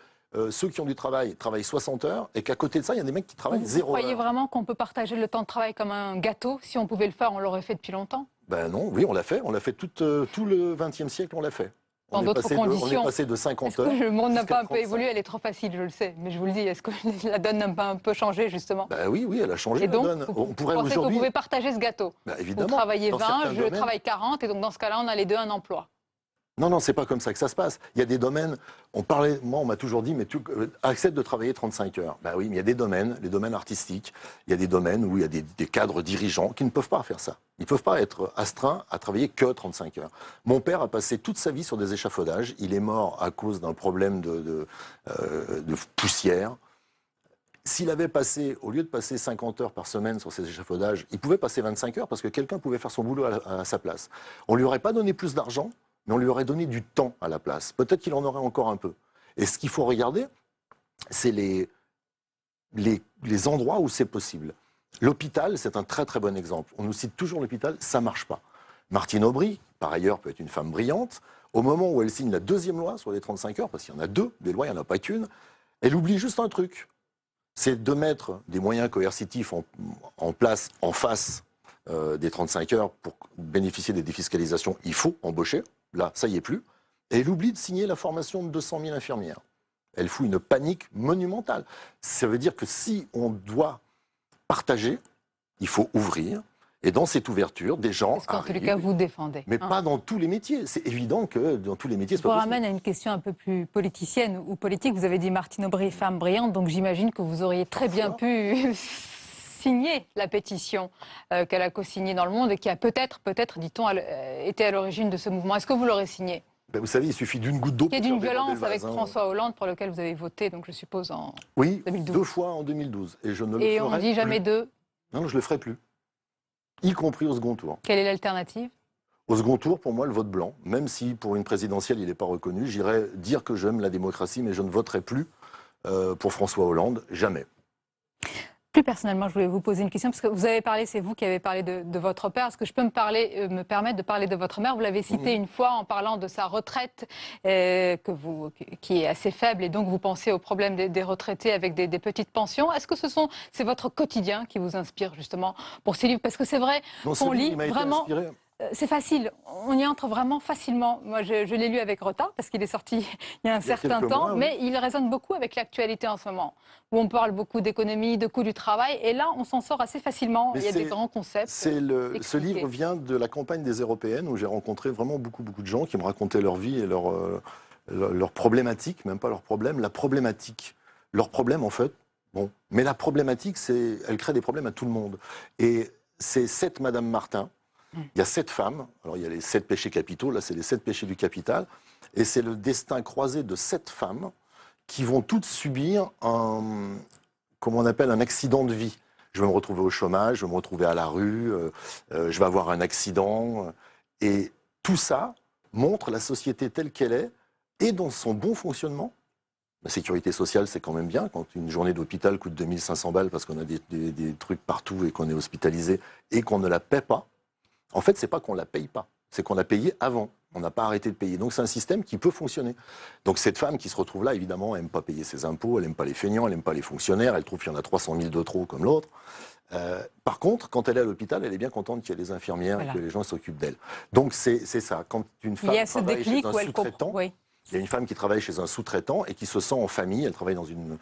ceux qui ont du travail travaillent 60 heures et qu'à côté de ça, il y a des mecs qui travaillent 0 heures? Vous croyez vraiment qu'on peut partager le temps de travail comme un gâteau? Si on pouvait le faire, on l'aurait fait depuis longtemps? Ben non, oui, on l'a fait. On l'a fait tout le XXe siècle, on l'a fait. Dans d'autres conditions. On est passé de 50 heures. Le monde n'a pas un peu évolué, elle est trop facile, je le sais. Mais je vous le dis, est-ce que la donne n'a pas un peu changé, justement? Ben oui, elle a changé. Et donc, la donne. vous pensez que vous pouvez partager ce gâteau? Ben évidemment. Vous travaillez 20, je travaille 40, et donc dans ce cas-là, on a les deux un emploi. Non, c'est pas comme ça que ça se passe. Il y a des domaines, moi on m'a toujours dit, mais tu acceptes de travailler 35 heures. Ben oui, mais il y a des domaines, les domaines artistiques, il y a des domaines où il y a des cadres dirigeants qui ne peuvent pas faire ça. Ils ne peuvent pas être astreints à travailler que 35 heures. Mon père a passé toute sa vie sur des échafaudages. Il est mort à cause d'un problème de poussière. S'il avait passé, au lieu de passer 50 heures par semaine sur ces échafaudages, il pouvait passer 25 heures parce que quelqu'un pouvait faire son boulot à sa place. On ne lui aurait pas donné plus d'argent, mais on lui aurait donné du temps à la place. Peut-être qu'il en aurait encore un peu. Et ce qu'il faut regarder, c'est les endroits où c'est possible. L'hôpital, c'est un très très bon exemple. On nous cite toujours l'hôpital, ça ne marche pas. Martine Aubry, par ailleurs, peut être une femme brillante. Au moment où elle signe la deuxième loi sur les 35 heures, parce qu'il y en a deux, des lois, il n'y en a pas qu'une, elle oublie juste un truc. C'est de mettre des moyens coercitifs en place, en face des 35 heures pour bénéficier des défiscalisations. Il faut embaucher. Là, ça y est plus. Et elle oublie de signer la formation de 200 000 infirmières. Elle fout une panique monumentale. Ça veut dire que si on doit partager, il faut ouvrir. Et dans cette ouverture, des gens qu'en tous les cas, vous défendez. Mais pas dans tous les métiers. C'est évident que dans tous les métiers, c'est pas possible. Je vous ramène à une question un peu plus politicienne ou politique. Vous avez dit Martine Aubry, femme brillante, donc j'imagine que vous auriez très bien pu signer la pétition qu'elle a co-signée dans Le Monde et qui a peut-être, dit-on, été à l'origine de ce mouvement. Est-ce que vous l'aurez signée? Ben, vous savez, il suffit d'une goutte d'eau. Il y a d'une violence avec François Hollande pour lequel vous avez voté, donc je suppose en 2012. Oui, 2 fois en 2012. Et je ne le ferai on dit jamais deux. Non, je le ferai plus. Y compris au second tour. Quelle est l'alternative? Au second tour, pour moi, le vote blanc. Même si pour une présidentielle, il n'est pas reconnu, j'irai dire que j'aime la démocratie, mais je ne voterai plus pour François Hollande, jamais. Plus personnellement, je voulais vous poser une question, parce que vous avez parlé, c'est vous qui avez parlé de votre père. Est-ce que je peux me permettre de parler de votre mère? Vous l'avez cité une fois en parlant de sa retraite, qui est assez faible, et donc vous pensez au problème des retraités avec des petites pensions. Est-ce que c'est votre quotidien qui vous inspire justement pour ces livres? Parce que c'est vrai qu'on lit vraiment... C'est facile, on y entre vraiment facilement. Moi, je l'ai lu avec retard parce qu'il est sorti il y a un certain temps, mais il résonne beaucoup avec l'actualité en ce moment, où on parle beaucoup d'économie, de coût du travail, et là, on s'en sort assez facilement. Il y a des grands concepts. Ce livre vient de la campagne des Européennes, où j'ai rencontré vraiment beaucoup de gens qui me racontaient leur vie et leurs problématiques, même pas leurs problèmes, la problématique. Leurs problèmes, en fait, bon. Mais la problématique, elle crée des problèmes à tout le monde. Et c'est cette Madame Martin Il y a 7 femmes, alors il y a les 7 péchés capitaux, là c'est les 7 péchés du capital, et c'est le destin croisé de 7 femmes qui vont toutes subir comment on appelle, un accident de vie. Je vais me retrouver au chômage, je vais me retrouver à la rue, je vais avoir un accident, et tout ça montre la société telle qu'elle est, et dans son bon fonctionnement. La sécurité sociale, c'est quand même bien, quand une journée d'hôpital coûte 2500 balles parce qu'on a des trucs partout et qu'on est hospitalisé, et qu'on ne la paie pas. En fait, c'est pas qu'on la paye pas, c'est qu'on l'a payé avant. On n'a pas arrêté de payer. Donc c'est un système qui peut fonctionner. Donc cette femme qui se retrouve là, évidemment, elle n'aime pas payer ses impôts, elle n'aime pas les feignants, elle n'aime pas les fonctionnaires, elle trouve qu'il y en a 300 000 de trop comme l'autre. Par contre, quand elle est à l'hôpital, elle est bien contente qu'il y ait des infirmières et que les gens s'occupent d'elle. Donc c'est ça. Quand une femme travaille chez un sous-traitant, il y a une femme qui travaille chez un sous-traitant et qui se sent en famille. Elle travaille dans une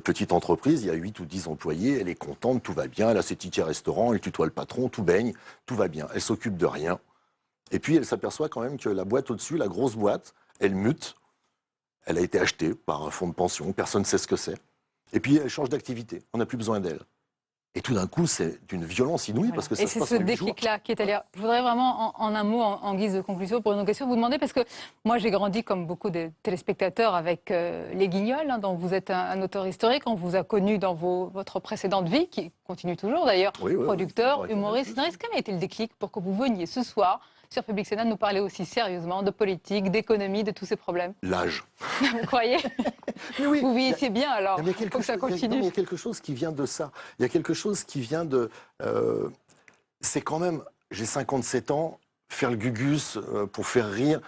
petite entreprise, il y a 8 ou 10 employés, elle est contente, tout va bien, elle a ses tickets restaurants, elle tutoie le patron, tout baigne, tout va bien. Elle s'occupe de rien. Et puis elle s'aperçoit quand même que la boîte au-dessus, la grosse boîte, elle mute. Elle a été achetée par un fonds de pension, personne ne sait ce que c'est. Et puis elle change d'activité, on n'a plus besoin d'elle. Et tout d'un coup, c'est d'une violence inouïe parce que ça se passe en 8 jours. Et c'est ce déclic-là qui est allé. Je voudrais vraiment, en un mot, en guise de conclusion, pour une question, vous demander, parce que moi, j'ai grandi, comme beaucoup de téléspectateurs, avec les Guignols, dont vous êtes un auteur historique. On vous a connu dans votre précédente vie, qui continue toujours d'ailleurs, producteur, humoriste. Quel a été le déclic pour que vous veniez ce soir sur Public Sénat nous parler aussi sérieusement de politique, d'économie, de tous ces problèmes? L'âge. Vous croyez? Oui, vous vieillissez bien alors, il faut que ça continue. Il y a quelque chose qui vient de ça. Il y a quelque chose qui vient de... c'est quand même, j'ai 57 ans, faire le gugus pour faire rire,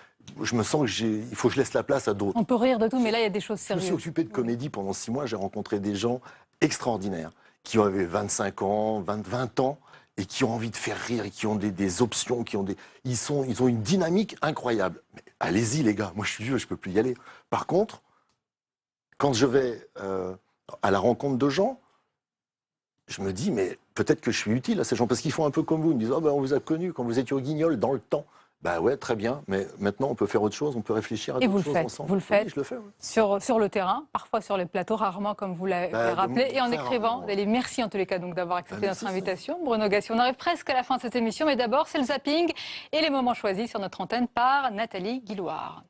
je me sens qu'il faut que je laisse la place à d'autres. On peut rire de tout, mais là il y a des choses sérieuses. Je me suis occupé de comédie pendant 6 mois, j'ai rencontré des gens extraordinaires, qui avaient 25 ans, 20 ans, et qui ont envie de faire rire, et qui ont des options, ils ont une dynamique incroyable. Mais allez-y les gars, moi je suis vieux, je ne peux plus y aller. Par contre, quand je vais à la rencontre de gens, je me dis, mais peut-être que je suis utile à ces gens, parce qu'ils font un peu comme vous, ils me disent, oh, ben, on vous a connus quand vous étiez au Guignol dans le temps. Bah ouais, très bien, mais maintenant on peut faire autre chose, on peut réfléchir à d'autres choses ensemble. Vous le faites, oui, je le fais, oui. Sur le terrain, parfois sur les plateaux, rarement comme vous l'avez rappelé, et en écrivant. Merci en tous les cas donc d'avoir accepté notre invitation. Bruno Gassiot, on arrive presque à la fin de cette émission, mais d'abord c'est le zapping et les moments choisis sur notre antenne par Nathalie Guillouard.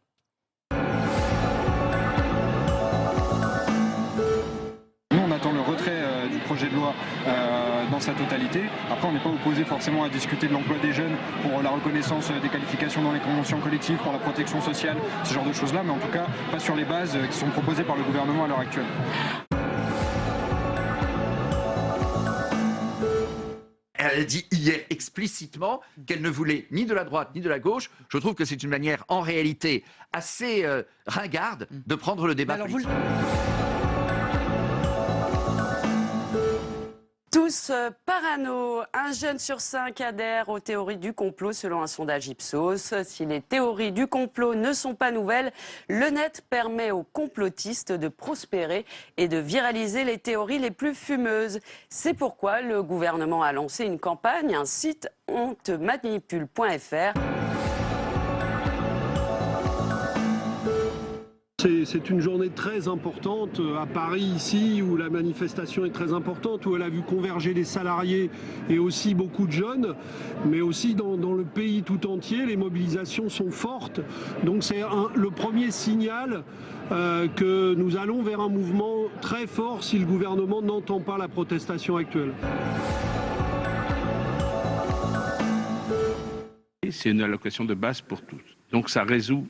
On attend le retrait du projet de loi dans sa totalité. Après, on n'est pas opposé forcément à discuter de l'emploi des jeunes pour la reconnaissance des qualifications dans les conventions collectives, pour la protection sociale, ce genre de choses-là, mais en tout cas pas sur les bases qui sont proposées par le gouvernement à l'heure actuelle. Elle a dit hier explicitement qu'elle ne voulait ni de la droite ni de la gauche. Je trouve que c'est une manière en réalité assez ringarde de prendre le débat politique. Tous parano, un jeune sur 5 adhère aux théories du complot selon un sondage Ipsos. Si les théories du complot ne sont pas nouvelles, le net permet aux complotistes de prospérer et de viraliser les théories les plus fumeuses. C'est pourquoi le gouvernement a lancé une campagne, un site ontemanipule.fr. C'est une journée très importante à Paris, ici, où la manifestation est très importante, où elle a vu converger les salariés et aussi beaucoup de jeunes, mais aussi dans le pays tout entier, les mobilisations sont fortes. Donc c'est le premier signal que nous allons vers un mouvement très fort si le gouvernement n'entend pas la protestation actuelle. C'est une allocation de base pour tous. Donc ça résout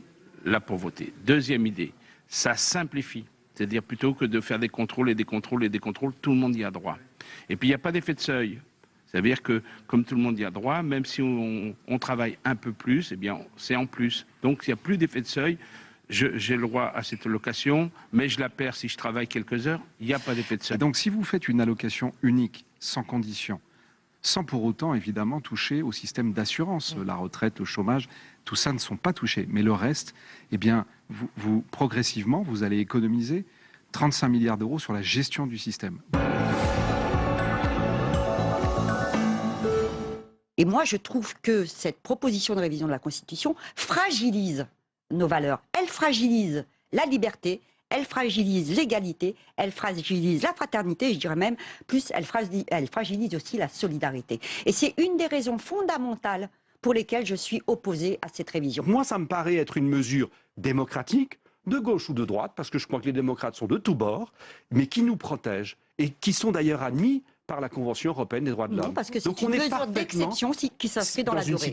la pauvreté. Deuxième idée, ça simplifie. C'est-à-dire plutôt que de faire des contrôles et des contrôles et des contrôles, tout le monde y a droit. Et puis il n'y a pas d'effet de seuil. C'est-à-dire que comme tout le monde y a droit, même si on travaille un peu plus, eh bien c'est en plus. Donc il n'y a plus d'effet de seuil. J'ai le droit à cette allocation, mais je la perds si je travaille quelques heures. Il n'y a pas d'effet de seuil. Et donc si vous faites une allocation unique, sans condition, sans pour autant évidemment toucher au système d'assurance, la retraite, le chômage, tout ça ne sont pas touchés. Mais le reste, eh bien, vous progressivement, vous allez économiser 35 milliards d'euros sur la gestion du système. Et moi, je trouve que cette proposition de révision de la Constitution fragilise nos valeurs. Elle fragilise la liberté, elle fragilise l'égalité, elle fragilise la fraternité, je dirais même, plus elle fragilise aussi la solidarité. Et c'est une des raisons fondamentales pour lesquelles je suis opposée à cette révision. Moi, ça me paraît être une mesure démocratique, de gauche ou de droite, parce que je crois que les démocrates sont de tous bords, mais qui nous protègent et qui sont d'ailleurs admis par la Convention européenne des droits de l'homme. Non, parce que c'est une mesure d'exception qui s'inscrit dans la durée.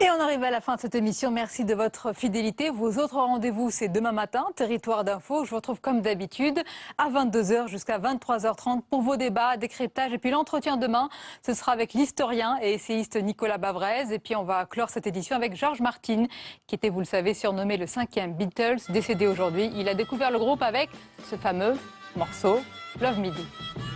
Et on arrive à la fin de cette émission. Merci de votre fidélité. Vos autres rendez-vous, c'est demain matin, Territoire d'Info. Je vous retrouve comme d'habitude à 22h jusqu'à 23h30 pour vos débats, décryptages. Et puis l'entretien demain, ce sera avec l'historien et essayiste Nicolas Bavrez. Et puis on va clore cette édition avec George Martin, qui était, vous le savez, surnommé le 5e Beatles, décédé aujourd'hui. Il a découvert le groupe avec ce fameux morceau Love Me Do.